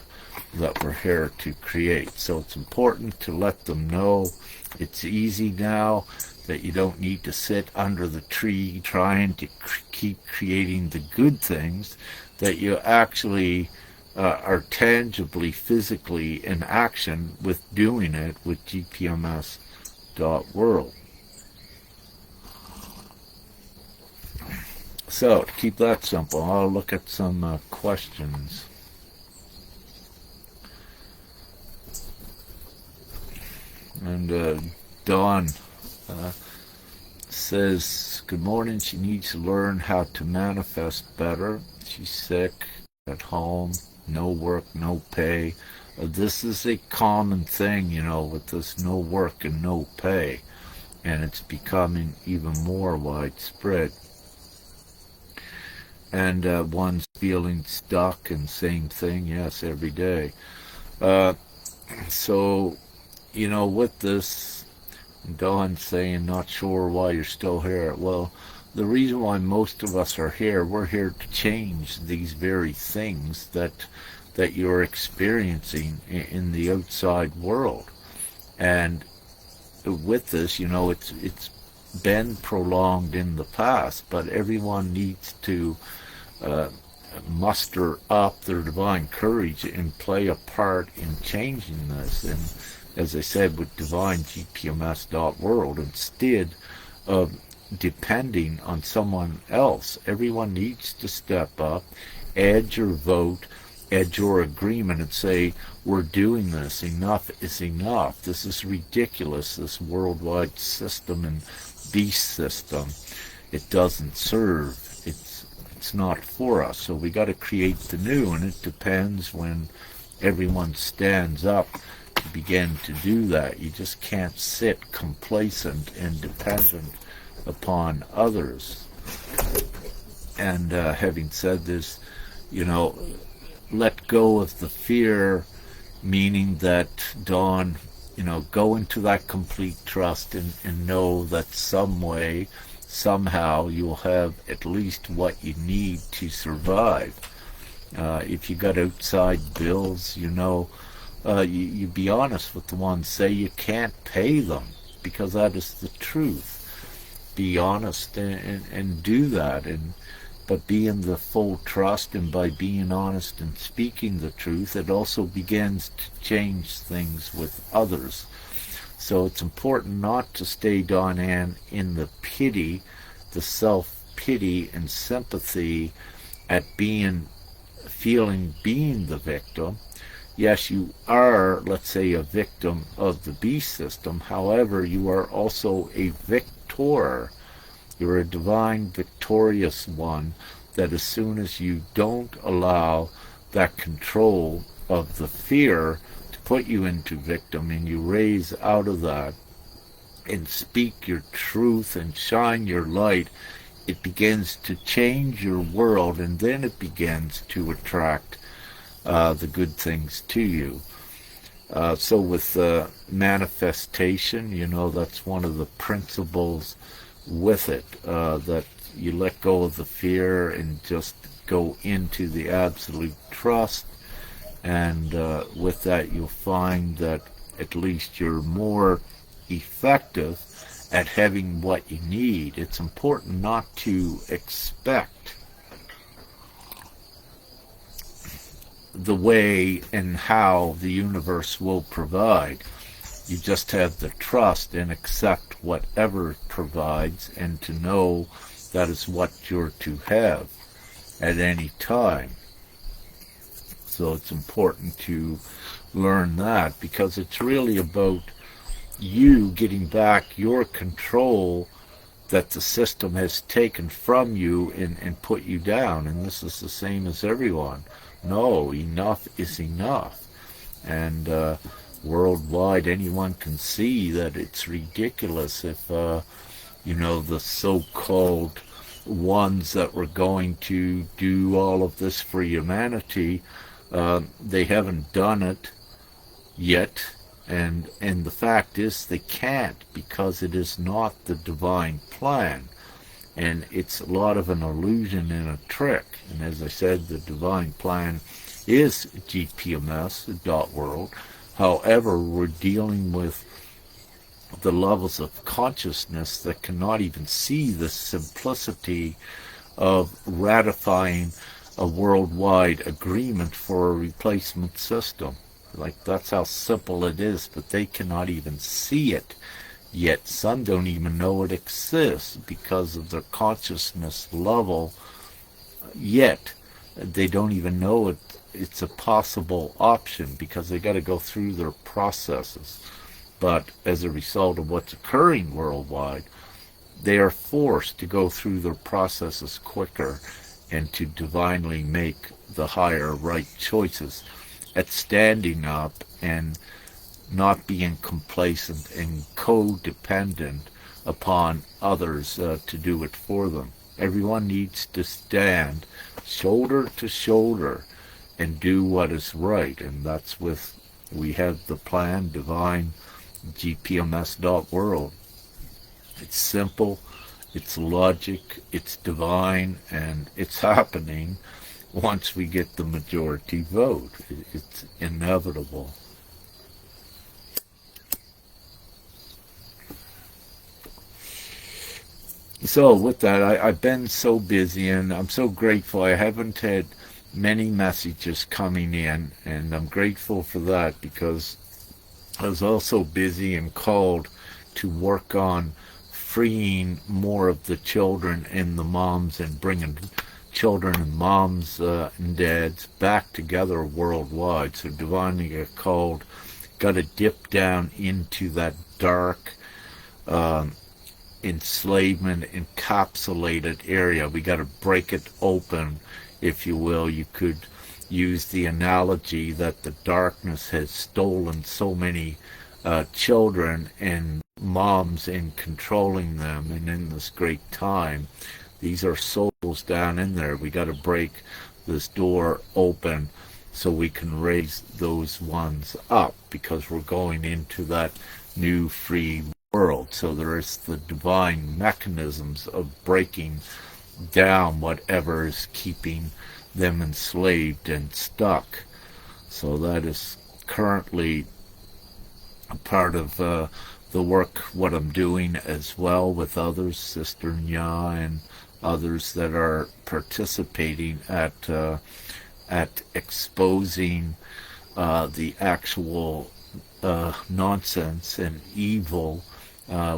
that we're here to create. So it's important to let them know it's easy now, that you don't need to sit under the tree trying to keep creating the good things, that you actually are tangibly, physically in action with doing it with GPMS.world. So, to keep that simple, I'll look at some questions. And Dawn says, good morning, she needs to learn how to manifest better. She's sick, at home, no work, no pay. This is a common thing, with this no work and no pay. And it's becoming even more widespread. And one's feeling stuck, and same thing, yes, every day. So, with this, Dawn saying, not sure why you're still here. Well, the reason why most of us are here, we're here to change these very things that you're experiencing in the outside world. And with this, it's been prolonged in the past, but everyone needs to muster up their divine courage and play a part in changing this. And as I said, with divinegpms.world, instead of depending on someone else, everyone needs to step up, add your vote, add your agreement, and say, we're doing this. Enough is enough. This is ridiculous, this worldwide system and beast system. It doesn't serve. It's not for us. So we got to create the new, and it depends when everyone stands up to begin to do that. You just can't sit complacent and dependent upon others. And having said this, let go of the fear, meaning that, Dawn, go into that complete trust and know that some way, somehow, you'll have at least what you need to survive. If you got outside bills, you be honest with the ones, say you can't pay them, because that is the truth. Be honest and do that, but be in the full trust, and by being honest and speaking the truth, it also begins to change things with others. So it's important not to stay, Dawn Ann, in the pity, the self-pity and sympathy at being the victim. Yes, you are, let's say, a victim of the beast system. However, you are also a victor. You're a divine, victorious one, that as soon as you don't allow that control of the fear to put you into victim, and you raise out of that and speak your truth and shine your light, it begins to change your world, and then it begins to attract the good things to you. So with manifestation, that's one of the principles with it, that you let go of the fear and just go into the absolute trust. And with that, you'll find that at least you're more effective at having what you need. It's important not to expect the way and how the universe will provide. You just have the trust and accept whatever it provides, and to know that is what you're to have at any time. So it's important to learn that, because it's really about you getting back your control that the system has taken from you and put you down. And this is the same as everyone. No, enough is enough. And worldwide, anyone can see that it's ridiculous if, the so-called ones that were going to do all of this for humanity, they haven't done it yet. And the fact is they can't, because it is not the divine plan. And it's a lot of an illusion and a trick. And as I said, the divine plan is GPMS.world. However, we're dealing with the levels of consciousness that cannot even see the simplicity of ratifying a worldwide agreement for a replacement system. Like, that's how simple it is, but they cannot even see it. Yet some don't even know it exists because of their consciousness level. Yet they don't even know it's a possible option, because they got to go through their processes. but as a result of what's occurring worldwide, they are forced to go through their processes quicker and to divinely make the higher right choices at standing up and not being complacent and codependent upon others to do it for them. Everyone needs to stand shoulder to shoulder and do what is right, and that's with, we have the plan, Divine GPMS.world. It's simple, it's logic, it's divine, and it's happening once we get the majority vote. It's inevitable. So with that, I've been so busy, and I'm so grateful. I haven't had many messages coming in, and I'm grateful for that, because I was also busy and called to work on freeing more of the children and the moms, and bringing children and moms and dads back together worldwide. So divinely got called, got to dip down into that dark enslavement encapsulated area. We got to break it open, if you will. You could use the analogy that the darkness has stolen so many children and moms in controlling them, and in this great time, these are souls down in there. We got to break this door open so we can raise those ones up, because we're going into that new free world. So there is the divine mechanisms of breaking down whatever is keeping them enslaved and stuck. So that is currently a part of the work, what I'm doing as well with others, Sister Nya and others that are participating at exposing the actual nonsense and evil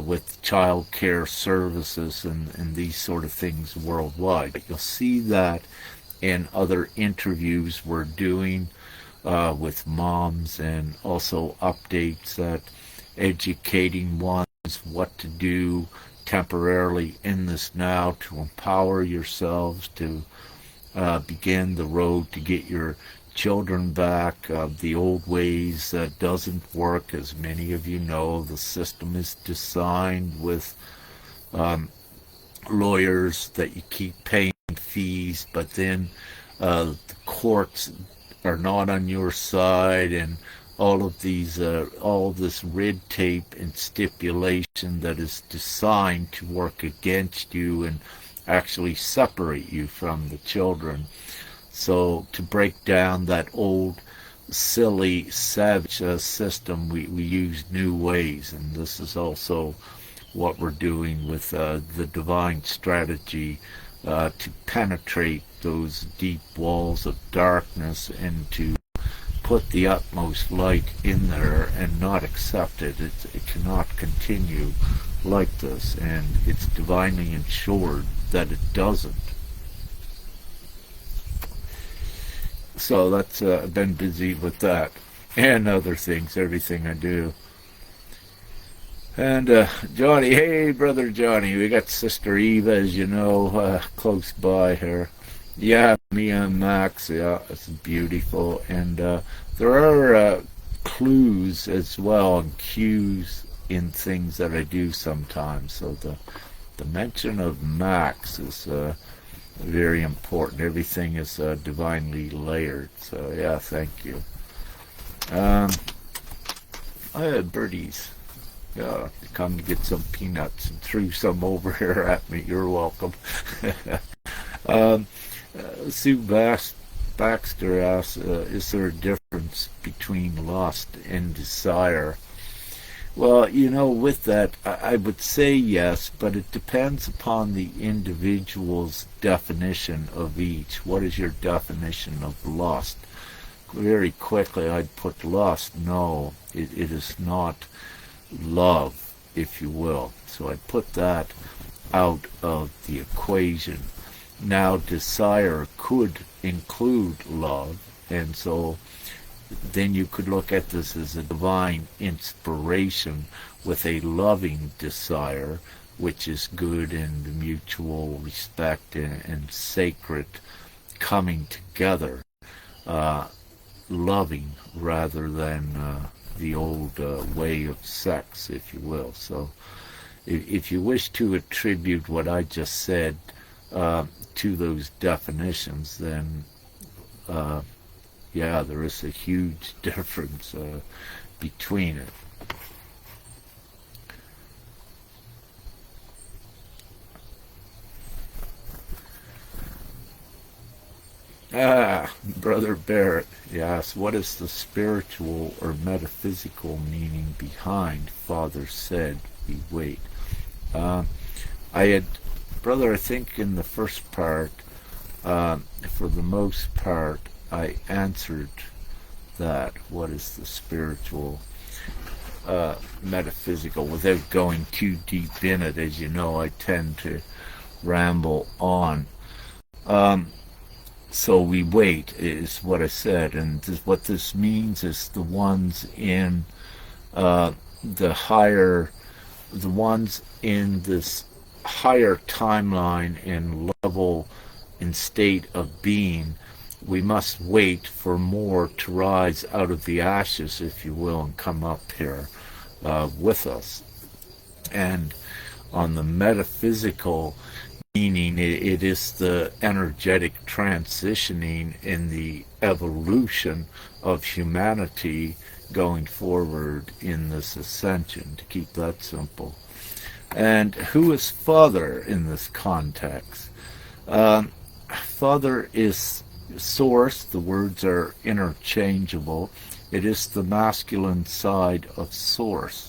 with child care services and these sort of things worldwide. But you'll see that in other interviews we're doing with moms, and also updates that educating ones what to do temporarily in this now to empower yourselves to begin the road to get your children back. The old ways doesn't work, as many of you know. The system is designed with lawyers that you keep paying fees, but then the courts are not on your side, and all of this red tape and stipulation that is designed to work against you and actually separate you from the children. So to break down that old, silly, savage system, we use new ways, and this is also what we're doing with the divine strategy to penetrate those deep walls of darkness and to put the utmost light in there and not accept it. It cannot continue like this, and it's divinely ensured that it doesn't. So that's I've been busy with that and other things, everything I do. And Johnny, hey brother Johnny, we got Sister Eva, as you know, close by here. Yeah, me and Max, yeah, it's beautiful. And there are clues as well and cues in things that I do sometimes. So the mention of Max is very important. Everything is divinely layered. So yeah, thank you. I had birdies. Yeah, come to get some peanuts and threw some over here at me. You're welcome. Sue Baxter asks, is there a difference between lust and desire? Well, you know, with that, I would say yes, but it depends upon the individual's definition of each. What is your definition of lust? Very quickly, I'd put lust. No, it is not love, if you will. So I'd put that out of the equation. Now, desire could include love, and so then you could look at this as a divine inspiration with a loving desire, which is good and mutual respect and sacred coming together, loving rather than the old way of sex, if you will. So if you wish to attribute what I just said to those definitions, then yeah, there is a huge difference between it. Brother Barrett, yes, what is the spiritual or metaphysical meaning behind Father said we wait? I had, brother, I think in the first part, for the most part, I answered that. What is the spiritual, metaphysical, without going too deep in it? As you know, I tend to ramble on. So we wait, is what I said, and what this means is the ones in the higher, the ones in this higher timeline and level and state of being, we must wait for more to rise out of the ashes, if you will, and come up here with us. And on the metaphysical meaning, it is the energetic transitioning in the evolution of humanity going forward in this ascension, to keep that simple. And who is Father in this context? Father is Source. The words are interchangeable. It is the masculine side of Source.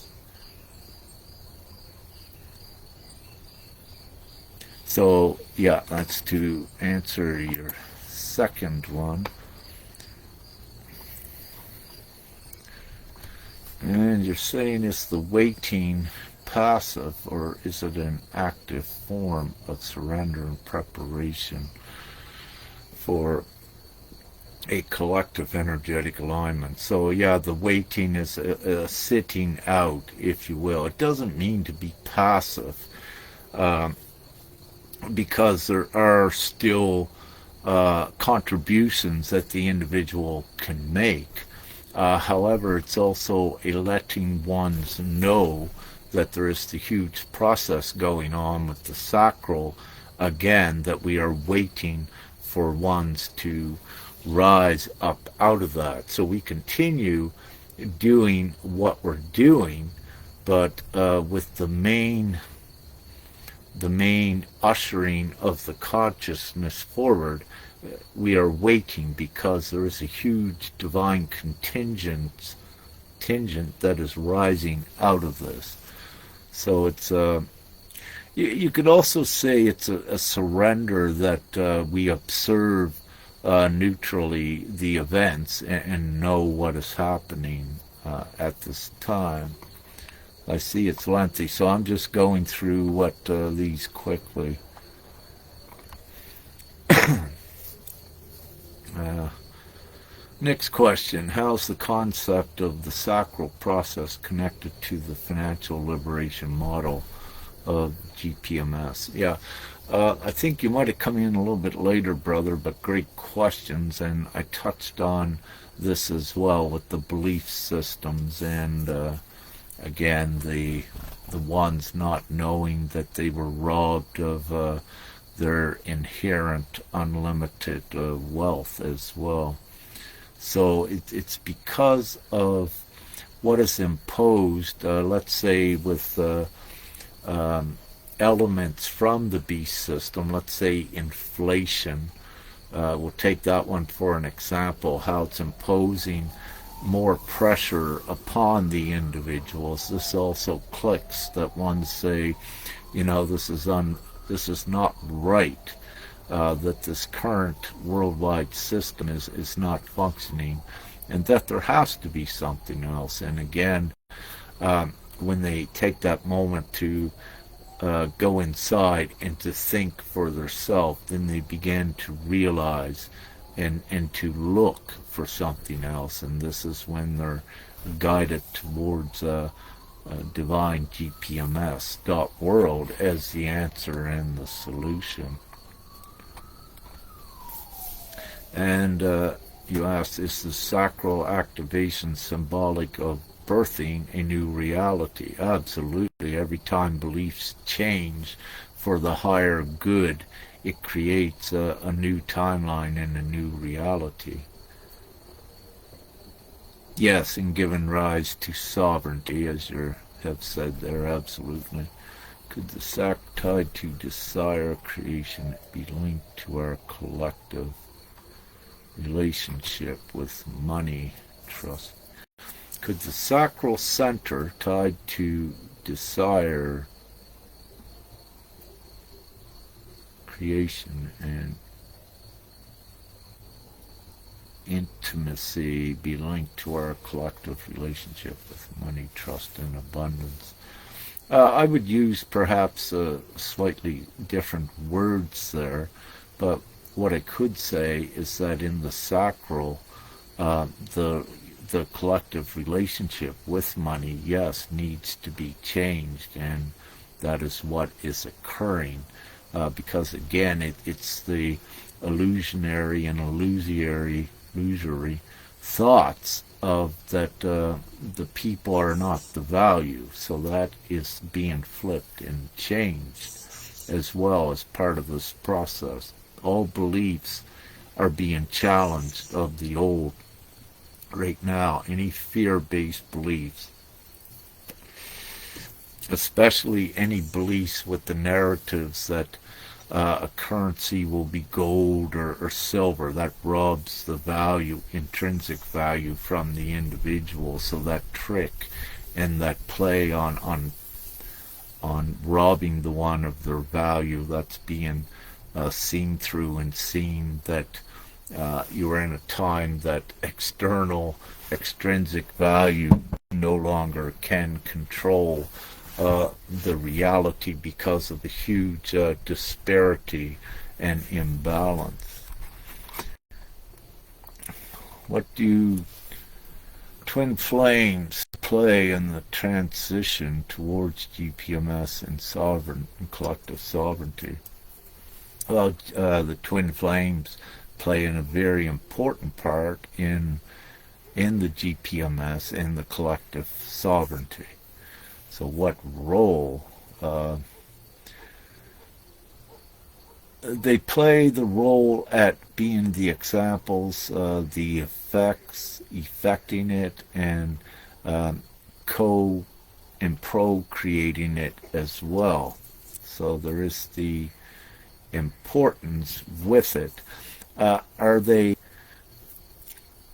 So, yeah, that's to answer your second one. And you're saying, is the waiting passive, or is it an active form of surrender and preparation for a collective energetic alignment? So, yeah, the waiting is a sitting out, if you will. It doesn't mean to be passive. Because there are still contributions that the individual can make. However, it's also a letting ones know that there is the huge process going on with the sacral, again, that we are waiting for ones to rise up out of that. So we continue doing what we're doing, but with the main ushering of the consciousness forward, we are waiting because there is a huge divine contingent that is rising out of this. So it's you could also say it's a surrender that we observe neutrally the events and know what is happening at this time. I see it's lengthy, so I'm just going through what these quickly. Next question. How's the concept of the sacral process connected to the financial liberation model of GPMS? Yeah, I think you might have come in a little bit later, brother, but great questions, and I touched on this as well with the belief systems and again, the ones not knowing that they were robbed of their inherent unlimited wealth as well. So it's because of what is imposed, let's say with elements from the beast system, let's say inflation. We'll take that one for an example, how it's imposing more pressure upon the individuals. This also clicks that ones say, you know, this is not right, that this current worldwide system is not functioning, and that there has to be something else. And again, when they take that moment to go inside and to think for themselves, then they begin to realize and to look for something else. And this is when they're guided towards divine GPMS dot world as the answer and the solution. And you asked, is the sacral activation symbolic of birthing a new reality? Absolutely. Every time beliefs change for the higher good, it creates a new timeline and a new reality. Yes, and given rise to sovereignty, as you have said there, absolutely. Could the sac tied to desire creation be linked to our collective relationship with money, trust? Could the sacral center tied to desire creation and intimacy be linked to our collective relationship with money, trust, and abundance? I would use perhaps slightly different words there, but what I could say is that in the sacral, the collective relationship with money, yes, needs to be changed, and that is what is occurring, because again, it's the illusionary and illusory thoughts of that the people are not the value, so that is being flipped and changed as well as part of this process. All beliefs are being challenged of the old right now. Any fear-based beliefs, especially any beliefs with the narratives that a currency will be gold or silver, that robs the value, intrinsic value, from the individual. So that trick and that play on robbing the one of their value, that's being seen through and seen that you're in a time that extrinsic value no longer can control the reality because of the huge disparity and imbalance. What do twin flames play in the transition towards GPMS and sovereign and collective sovereignty? Well, the twin flames play in a very important part in the GPMS and the collective sovereignty. So what role? They play the role at being the examples, the effects, effecting it, and pro-creating it as well. So there is the importance with it. Are they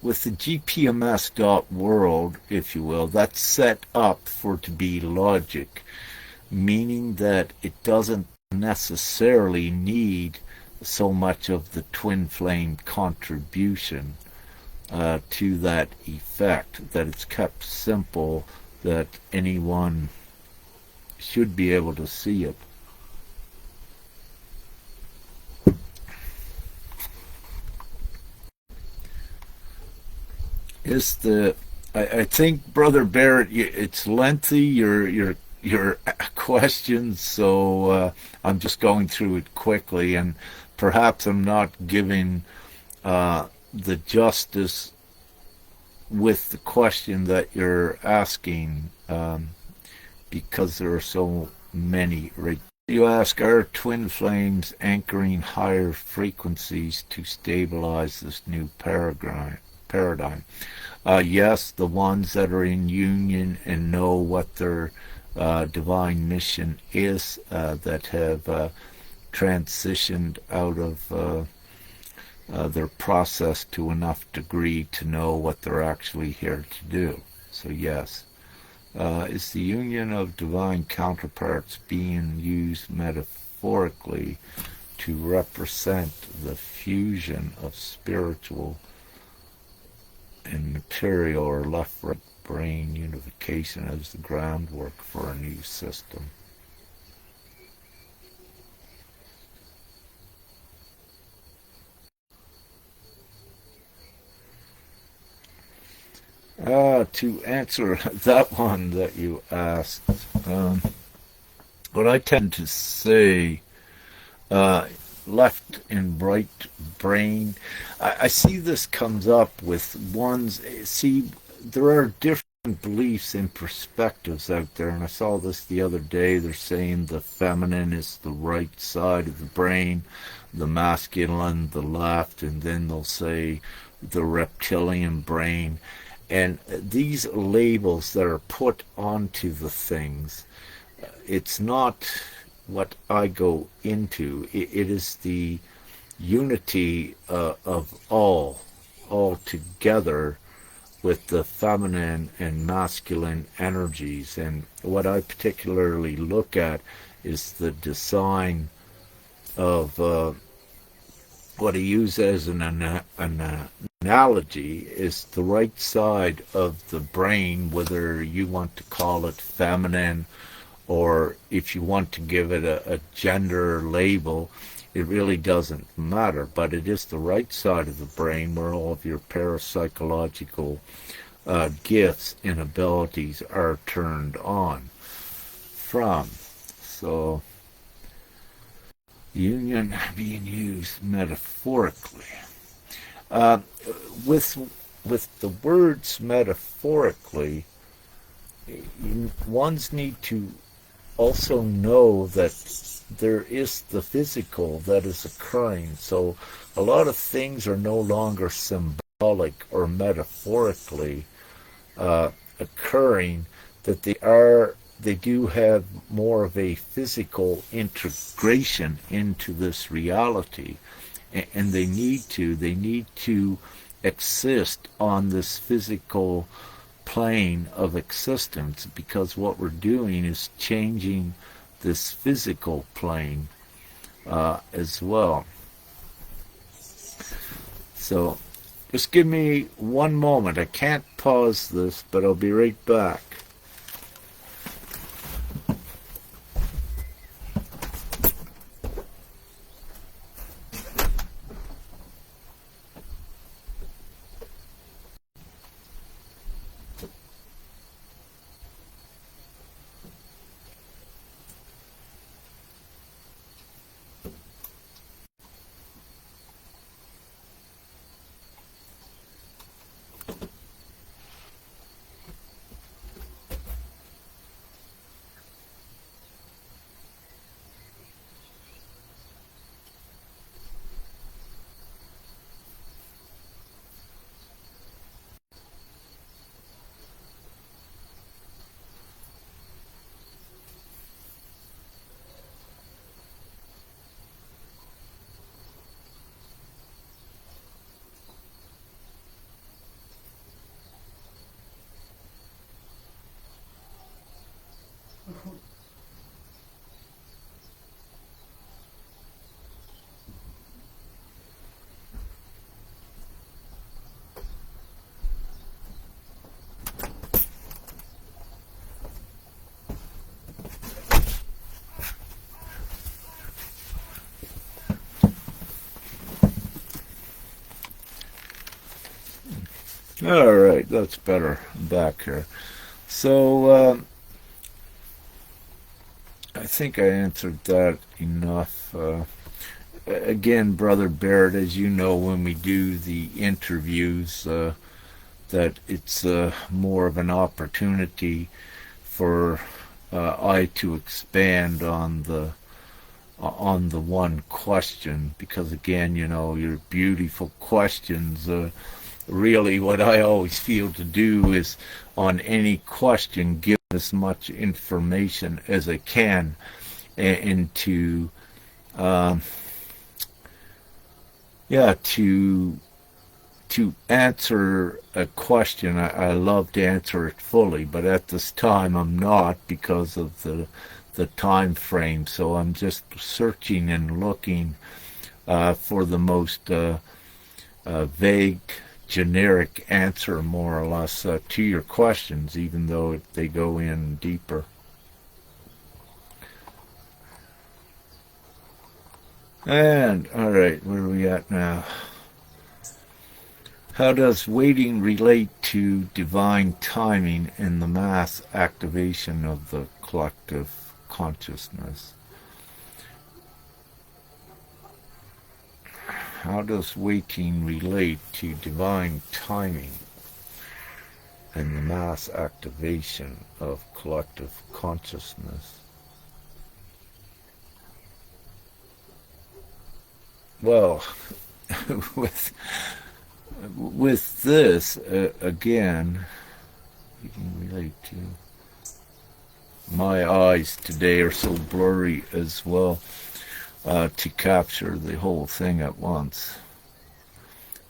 with the GPMS dot world, if you will, that's set up for to be logic, meaning that it doesn't necessarily need so much of the twin flame contribution to that effect, that it's kept simple, that anyone should be able to see it. I think, Brother Barrett, it's lengthy, your questions, so I'm just going through it quickly, and perhaps I'm not giving the justice with the question that you're asking, because there are so many. Right? You ask, are twin flames anchoring higher frequencies to stabilize this new paradigm? Yes, the ones that are in union and know what their divine mission is, that have transitioned out of their process to enough degree to know what they're actually here to do. So yes. Is the union of divine counterparts being used metaphorically to represent the fusion of spiritual and material or left-right brain unification as the groundwork for a new system? To answer that one that you asked, um, what I tend to say, uh, left and right brain, I see this comes up with ones. See, there are different beliefs and perspectives out there, and I saw this the other day. They're saying the feminine is the right side of the brain, the masculine the left, and then they'll say the reptilian brain. And these labels that are put onto the things, it's not what I go into. It is the unity of all together with the feminine and masculine energies. And what I particularly look at is the design of what I use as an analogy is the right side of the brain, whether you want to call it feminine or if you want to give it a gender label, it really doesn't matter. But it is the right side of the brain where all of your parapsychological gifts and abilities are turned on from. So, union being used metaphorically. Uh, with with the words metaphorically, ones need to also know that there is the physical that is occurring. So a lot of things are no longer symbolic or metaphorically occurring, that they do have more of a physical integration into this reality, and they need to exist on this physical plane of existence, because what we're doing is changing this physical plane as well. So just give me one moment. I can't pause this, but I'll be right back. All right, that's better. I'm back here. So I think I answered that enough. Again, Brother Barrett, as you know, when we do the interviews, that it's more of an opportunity for I to expand on the one question, because again, your beautiful questions. Really, what I always feel to do is, on any question, give as much information as I can, and to um, yeah, to answer a question. I love to answer it fully, but at this time I'm not, because of the time frame. So I'm just searching and looking for the most vague, generic answer, more or less, to your questions, even though they go in deeper. And all right, where are we at now? How does waiting relate to divine timing in the mass activation of the collective consciousness? How does waiting relate to divine timing in the mass activation of collective consciousness? Well, with this, again, you can relate to. My eyes today are so blurry as well to capture the whole thing at once.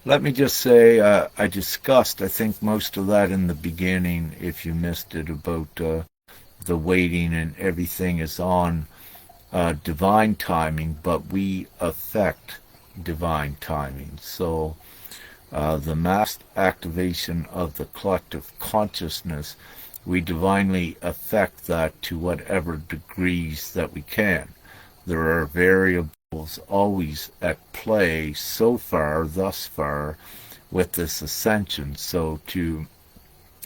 Let me just say, I discussed, I think, most of that in the beginning, if you missed it, about the waiting and everything is on divine timing, but we affect divine timing. So the mass activation of the collective consciousness, we divinely affect that to whatever degrees that we can. There are variables always at play so far, thus far, with this ascension. So to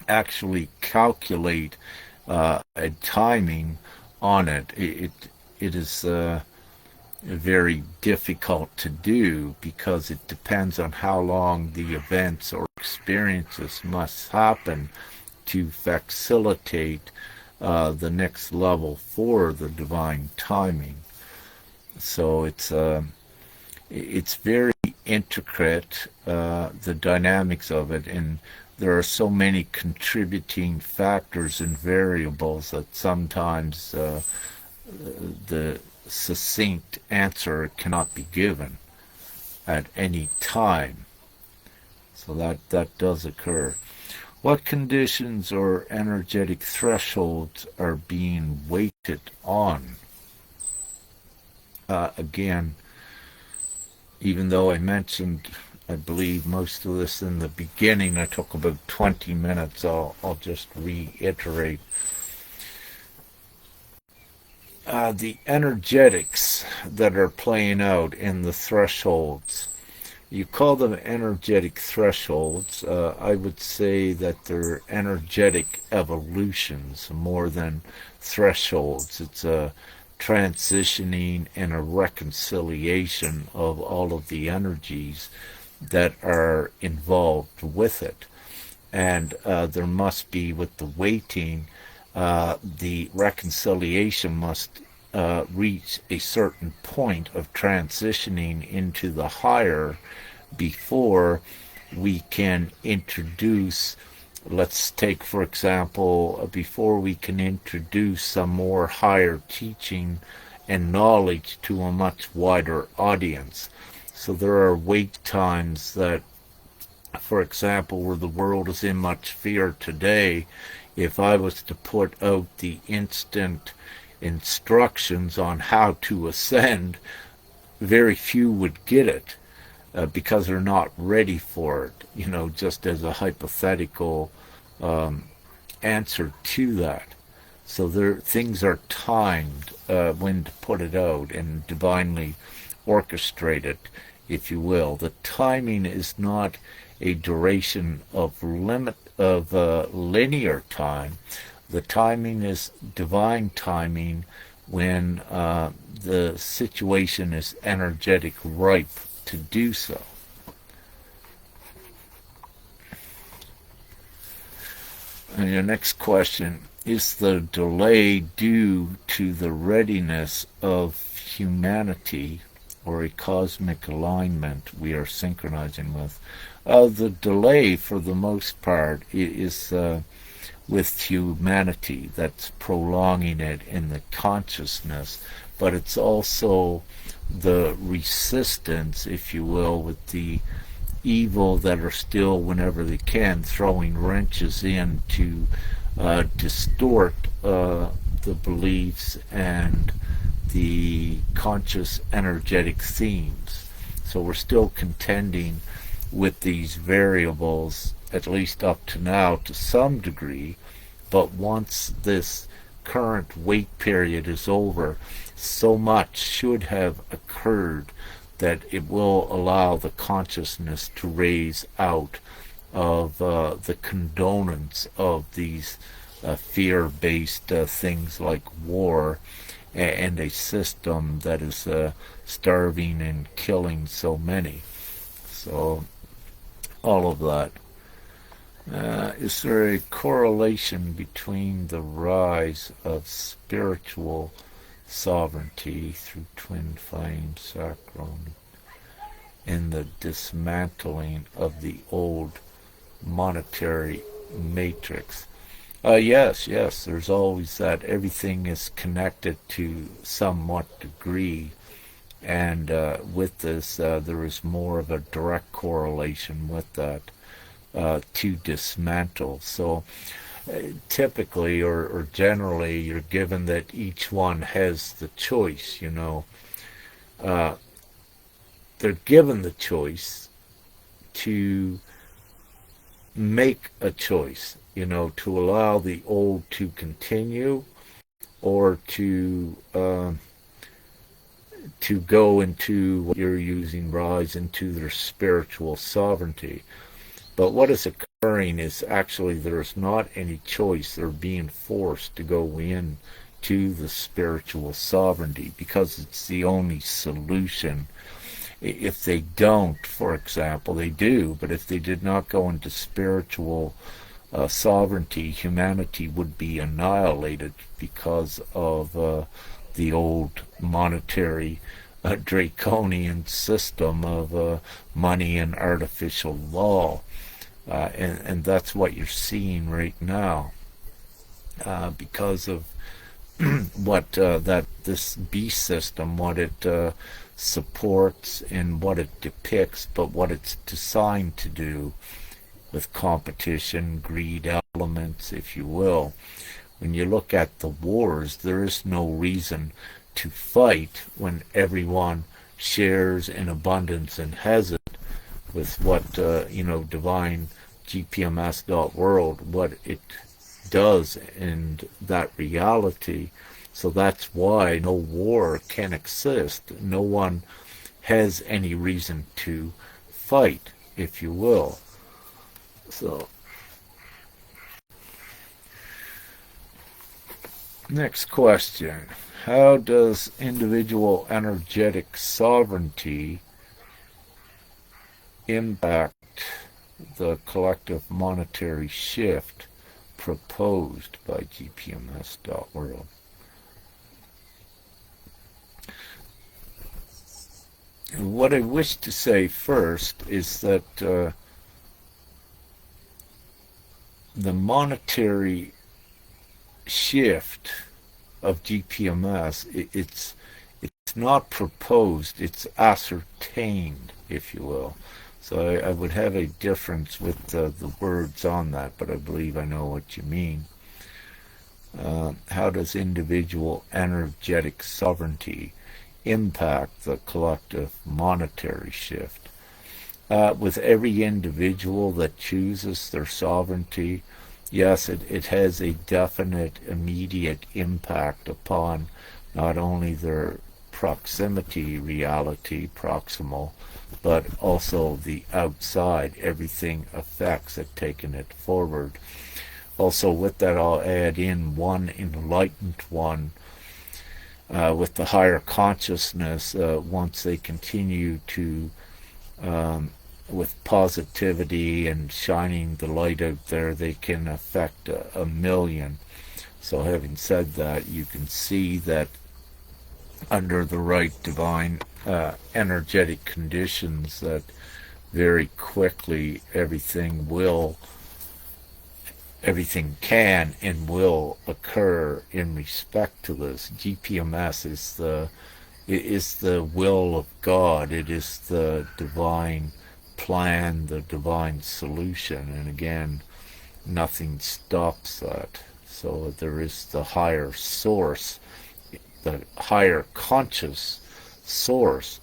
actually calculate a timing on it, it is very difficult to do, because it depends on how long the events or experiences must happen to facilitate the next level for the divine timing. So it's very intricate, the dynamics of it, and there are so many contributing factors and variables that sometimes the succinct answer cannot be given at any time. So that does occur. What conditions or energetic thresholds are being weighted on? Again, even though I mentioned, I believe, most of this in the beginning, I took about 20 minutes, I'll just reiterate. The energetics that are playing out in the thresholds, you call them energetic thresholds. I would say that they're energetic evolutions more than thresholds. It's a transitioning and a reconciliation of all of the energies that are involved with it. And there must be, with the weighting, the reconciliation must reach a certain point of transitioning into the higher before we can introduce, let's take, for example, before we can introduce some more higher teaching and knowledge to a much wider audience. So there are wait times that, for example, where the world is in much fear today, if I was to put out the instant instructions on how to ascend, very few would get it because they're not ready for it, just as a hypothetical answer to that. So things are timed when to put it out and divinely orchestrated, if you will. The timing is not a duration of linear time. The timing is divine timing when the situation is energetic ripe to do so. And your next question, is the delay due to the readiness of humanity or a cosmic alignment we are synchronizing with? The delay, for the most part, is with humanity that's prolonging it in the consciousness, but it's also the resistance, if you will, with the evil that are still, whenever they can, throwing wrenches in to distort the beliefs and the conscious energetic themes. So we're still contending with these variables, at least up to now, to some degree, but once this current wait period is over, so much should have occurred that it will allow the consciousness to raise out of the condonance of these fear-based things like war and a system that is starving and killing so many. So all of that. Is there a correlation between the rise of spiritual sovereignty through twin flame sacrum and the dismantling of the old monetary matrix? Yes, yes, there's always that. Everything is connected to somewhat degree. And with this, there is more of a direct correlation with that to dismantle. So typically or generally, you're given that each one has the choice, you know. Uh, they're given the choice to make a choice, you know, to allow the old to continue or to go into what you're using, rise into their spiritual sovereignty. But what is occurring is actually there's not any choice. They're being forced to go in to the spiritual sovereignty because it's the only solution. If they don't, for example, they do, but if they did not go into spiritual sovereignty, humanity would be annihilated because of the old monetary draconian system of money and artificial law. And that's what you're seeing right now because of what that this beast system, what it supports and what it depicts, but what it's designed to do with competition, greed elements, if you will. When you look at the wars, there is no reason to fight when everyone shares in abundance and has it with what, divine GPMS.world, what it does in that reality. So that's why no war can exist. No one has any reason to fight, if you will. So, next question. How does individual energetic sovereignty impact the collective monetary shift proposed by GPMS.world? What I wish to say first is that the monetary shift of GPMS, it's not proposed, it's ascertained, if you will. So I would have a difference with the words on that, but I believe I know what you mean. How does individual energetic sovereignty impact the collective monetary shift? With every individual that chooses their sovereignty, yes, it has a definite immediate impact upon not only their proximity reality, proximal, but also the outside. Everything affects it, taking it forward. Also with that, I'll add in one enlightened one with the higher consciousness. Once they continue to with positivity and shining the light out there, they can affect a million. So having said that, you can see that under the right divine energetic conditions, that very quickly everything can and will occur in respect to this. GPMS is the will of God. It is the divine plan, the divine solution, and again, nothing stops that. So there is the higher source, the higher conscious source,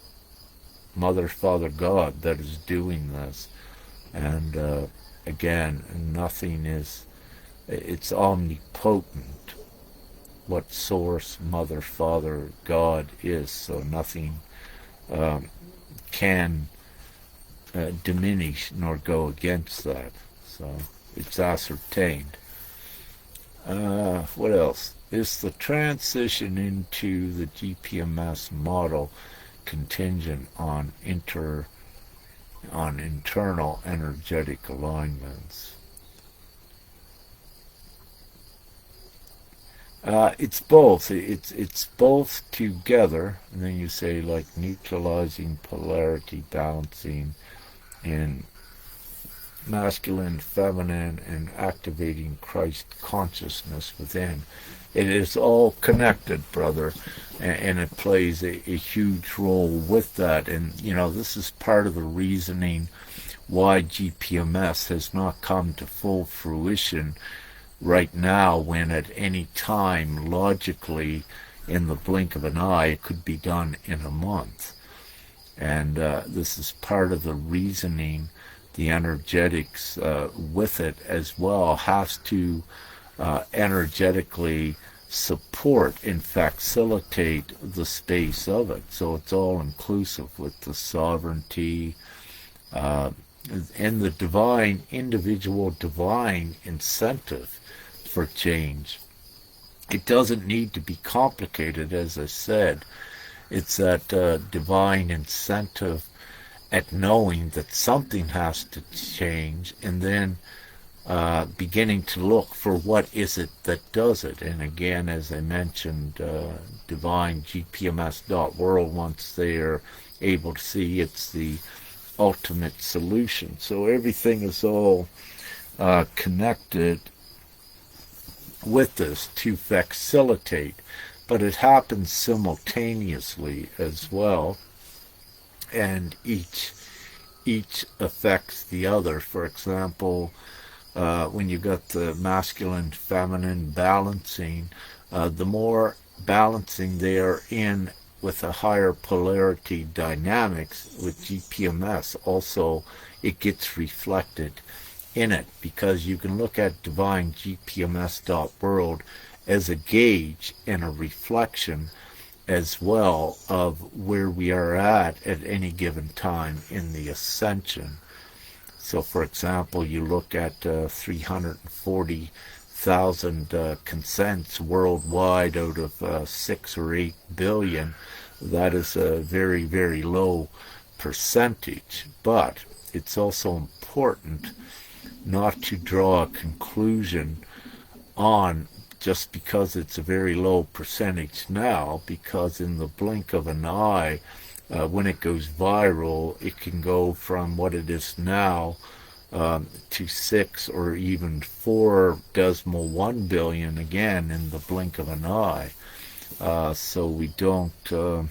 Mother, Father, God, that is doing this. And again, nothing is, it's omnipotent what source, Mother, Father, God is. So nothing can diminish nor go against that. So it's ascertained. What else? Is the transition into the GPMS model contingent on internal energetic alignments? It's both. It's both together, and then you say like neutralizing polarity, balancing in masculine, feminine, and activating Christ consciousness within. It is all connected, brother, and it plays a huge role with that. And this is part of the reasoning why GPMS has not come to full fruition right now, when at any time, logically, in the blink of an eye, it could be done in a month. And this is part of the reasoning. The energetics with it as well has to energetically support and facilitate the space of it. So it's all inclusive with the sovereignty and the divine, individual divine incentive for change. It doesn't need to be complicated, as I said. It's that divine incentive at knowing that something has to change, and then beginning to look for what is it that does it. And again, as I mentioned, divine GPMS.world, once they are able to see, it's the ultimate solution. So everything is all connected with this to facilitate, but it happens simultaneously as well, and each affects the other. For example, when you got the masculine feminine balancing, the more balancing they are in with a higher polarity dynamics with GPMS, also it gets reflected in it, because you can look at divine GPMS.world as a gauge and a reflection as well of where we are at any given time in the ascension. So for example, you look at 340,000 consents worldwide out of 6 or 8 billion. That is a very, very low percentage, but it's also important not to draw a conclusion on just because it's a very low percentage now, because in the blink of an eye, when it goes viral, it can go from what it is now to 6 or even 4.1 billion again in the blink of an eye. So we don't,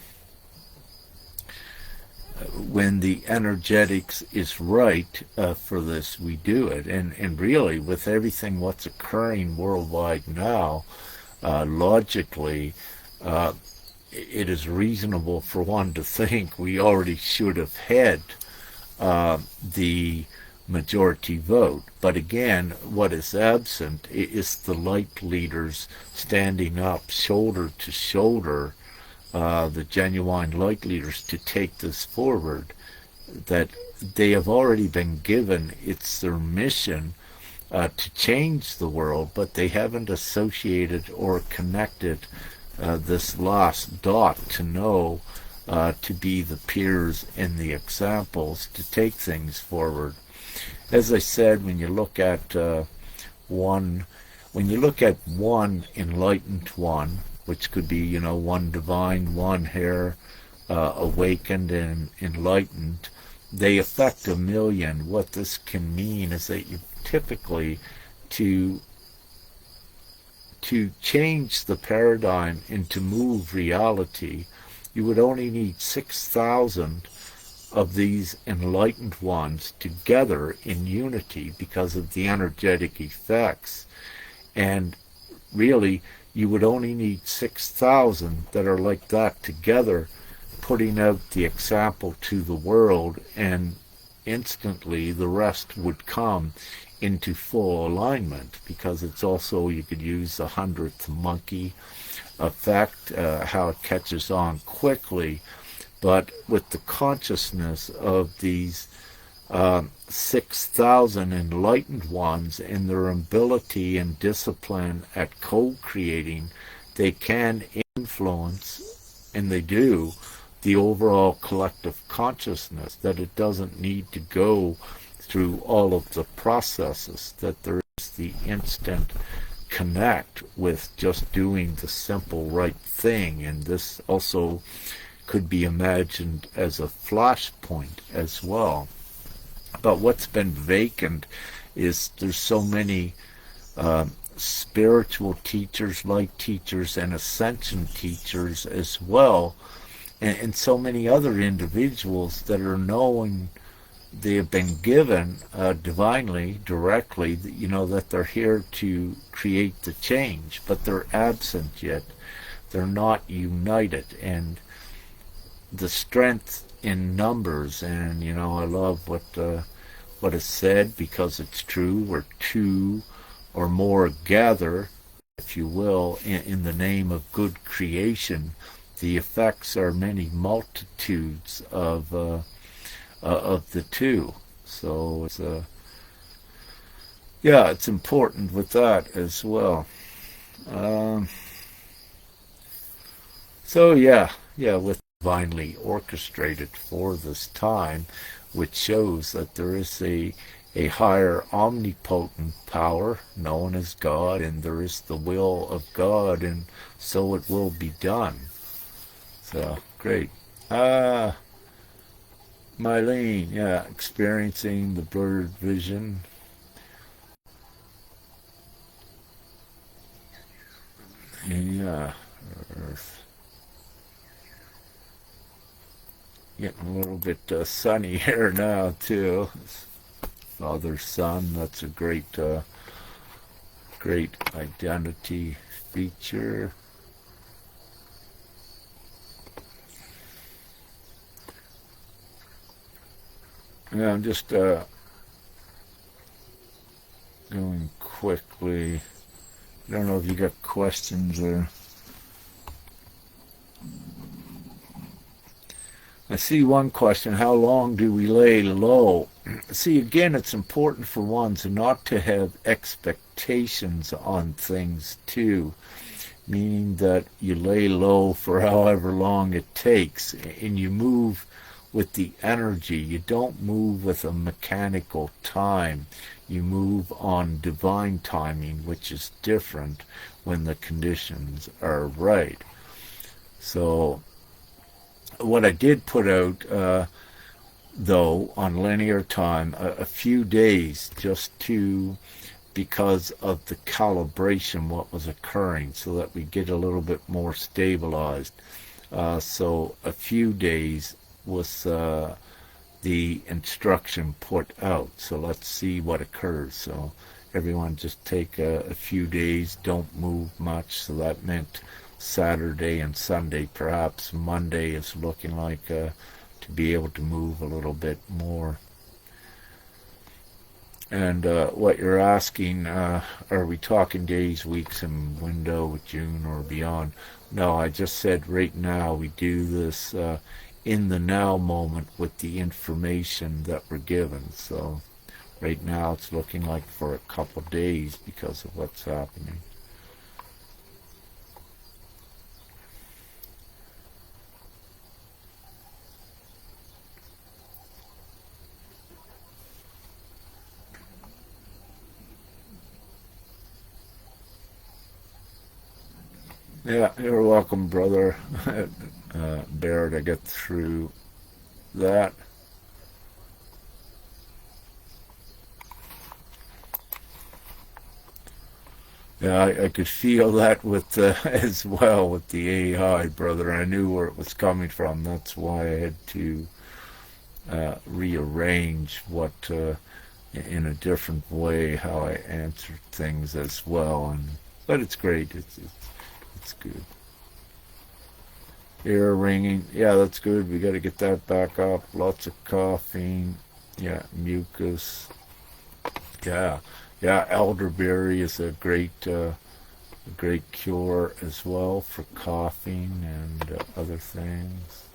when the energetics is right for this, we do it. And really, with everything what's occurring worldwide now, logically, it is reasonable for one to think we already should have had the majority vote. But again, what is absent is the light leaders standing up shoulder to shoulder, the genuine light leaders, to take this forward, that they have already been given. It's their mission to change the world, but they haven't associated or connected this last dot to know to be the peers and the examples to take things forward. As I said, when you look at one enlightened one, which could be, one divine, one here, awakened and enlightened, they affect a million. What this can mean is that you typically, to change the paradigm and to move reality, you would only need 6,000 of these enlightened ones together in unity because of the energetic effects. And really, you would only need 6,000 that are like that together, putting out the example to the world, and instantly the rest would come into full alignment, because it's also, you could use the 100th monkey effect, how it catches on quickly, But with the consciousness of these 6,000 enlightened ones and their ability and discipline at co-creating, they can influence, and they do, the overall collective consciousness, that it doesn't need to go through all of the processes, that there is the instant connect with just doing the simple right thing. And this also could be imagined as a flashpoint as well. But what's been vacant is there's so many spiritual teachers, light teachers, and ascension teachers as well, and so many other individuals that are knowing they have been given divinely, directly, that they're here to create the change, but they're absent yet. They're not united, and the strength in numbers, and I love what is said, because it's true. Where two or more gather, if you will, in the name of good creation, the effects are many multitudes of the two. So it's important with that as well. With divinely orchestrated for this time, which shows that there is a higher omnipotent power known as God, and there is the will of God, and so it will be done. So, great. Mylene, experiencing the blurred vision. Yeah, Earth. Getting a little bit sunny here now, too. Father, Son, that's a great identity feature. Yeah, I'm just going quickly. I don't know if you got questions or... I see one question: how long do we lay low? See, again, it's important for one not to have expectations on things too, meaning that you lay low for however long it takes, and you move with the energy. You don't move with a mechanical time. You move on divine timing, which is different when the conditions are right. So what I did put out, though, on linear time, a few days, just because of the calibration, what was occurring, so that we get a little bit more stabilized. So a few days was the instruction put out. So let's see what occurs. So everyone just take a few days, don't move much. So that meant Saturday and Sunday. Perhaps Monday is looking like to be able to move a little bit more. And what you're asking, are we talking days, weeks, and window with June or beyond? No, I just said right now we do this in the now moment with the information that we're given. So right now it's looking like for a couple of days because of what's happening. Yeah, you're welcome, brother. Bear to get through that. Yeah, I could feel that with as well with the AI, brother. I knew where it was coming from. That's why I had to rearrange what in a different way how I answered things as well. But it's great. It's good. Ear ringing. Yeah, that's good. We got to get that back up. Lots of coughing. Yeah, mucus. Yeah, yeah. Elderberry is a great cure as well for coughing and other things.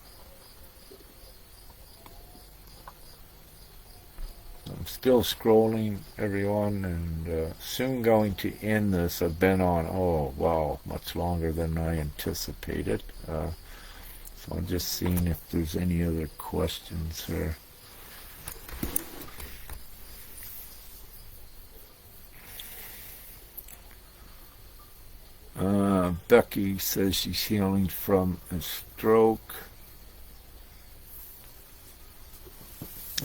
I'm still scrolling, everyone, and soon going to end this. I've been on, oh wow, much longer than I anticipated. So I'm just seeing if there's any other questions here. Becky says she's healing from a stroke.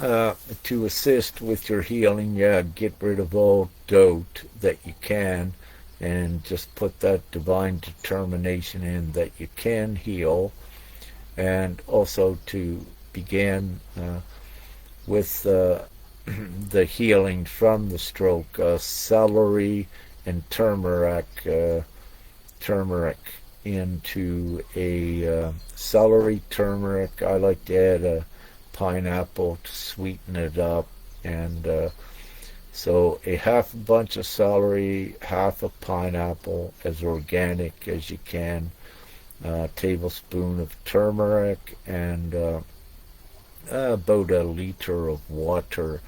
To assist with your healing, yeah, get rid of all doubt that you can, and just put that divine determination in that you can heal, and also to begin with the healing from the stroke. Celery and turmeric into a celery, turmeric. I like to add a pineapple to sweeten it up, and so a half a bunch of celery, half a pineapple, as organic as you can, a tablespoon of turmeric, and about a liter of water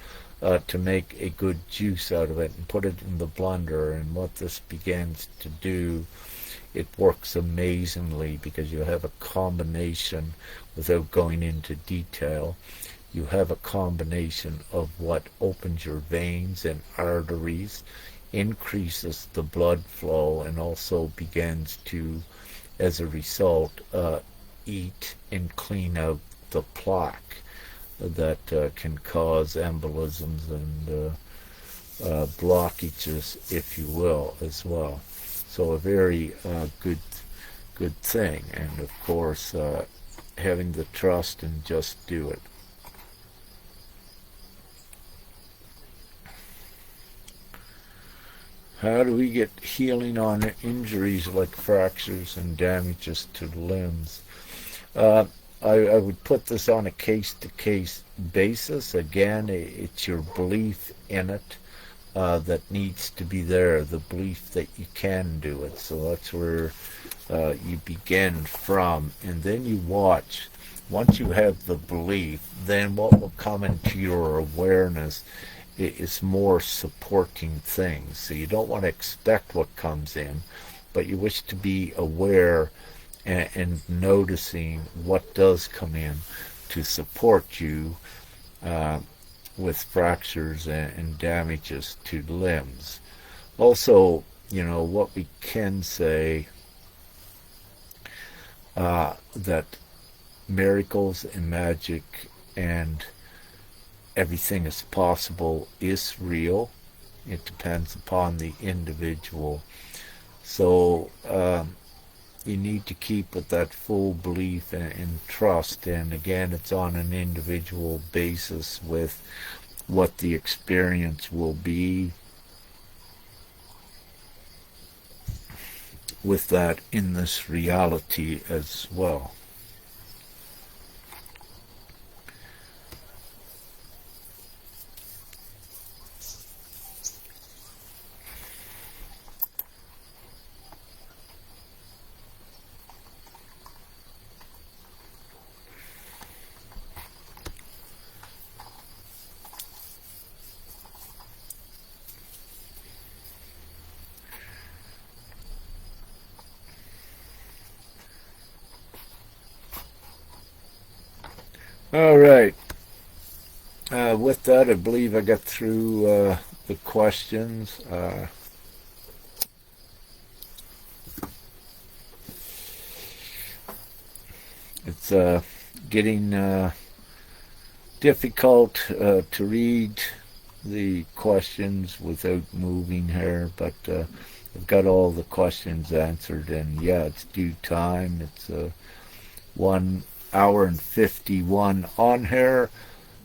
to make a good juice out of it, and put it in the blender. And what this begins to do, it works amazingly, because you have a combination, without going into detail, you have a combination of what opens your veins and arteries, increases the blood flow, and also begins to, as a result, eat and clean out the plaque that can cause embolisms and blockages, if you will, as well. So a very good thing, and of course having the trust and just do it. How do we get healing on injuries like fractures and damages to the limbs? I would put this on a case-to-case basis. Again, it's your belief in it that needs to be there, the belief that you can do it. So that's where you begin from, and then you watch. Once you have the belief, then what will come into your awareness is more supporting things. So you don't want to expect what comes in, but you wish to be aware and noticing what does come in to support you with fractures and damages to limbs. Also, what we can say, that miracles and magic and everything is possible is real. It depends upon the individual. So you need to keep with that full belief and trust. And again, it's on an individual basis with what the experience will be with that in this reality as well. All right. With that, I believe I got through the questions. It's getting difficult to read the questions without moving here, but I've got all the questions answered, and yeah, it's due time. It's 1 hour and 51 on here.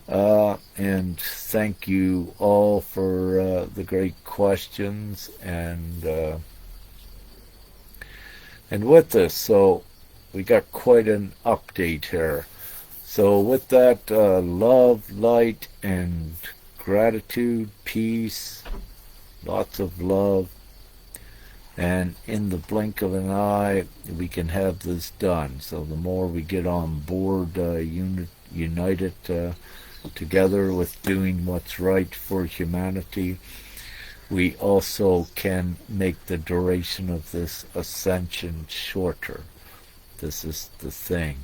And thank you all for the great questions and with this. So we got quite an update here. So with that, love, light, and gratitude, peace, lots of love, and in the blink of an eye, we can have this done. So the more we get on board, united, together with doing what's right for humanity, we also can make the duration of this ascension shorter. This is the thing.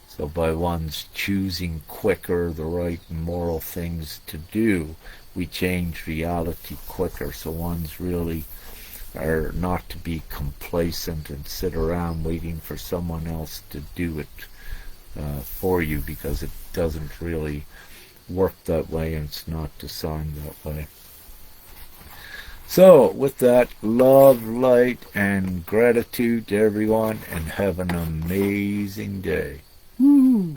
So by one's choosing quicker the right and moral things to do, we change reality quicker. So one's really are not to be complacent and sit around waiting for someone else to do it for you, because it doesn't really work that way, and it's not designed that way. So, with that, love, light, and gratitude to everyone, and have an amazing day. Woo!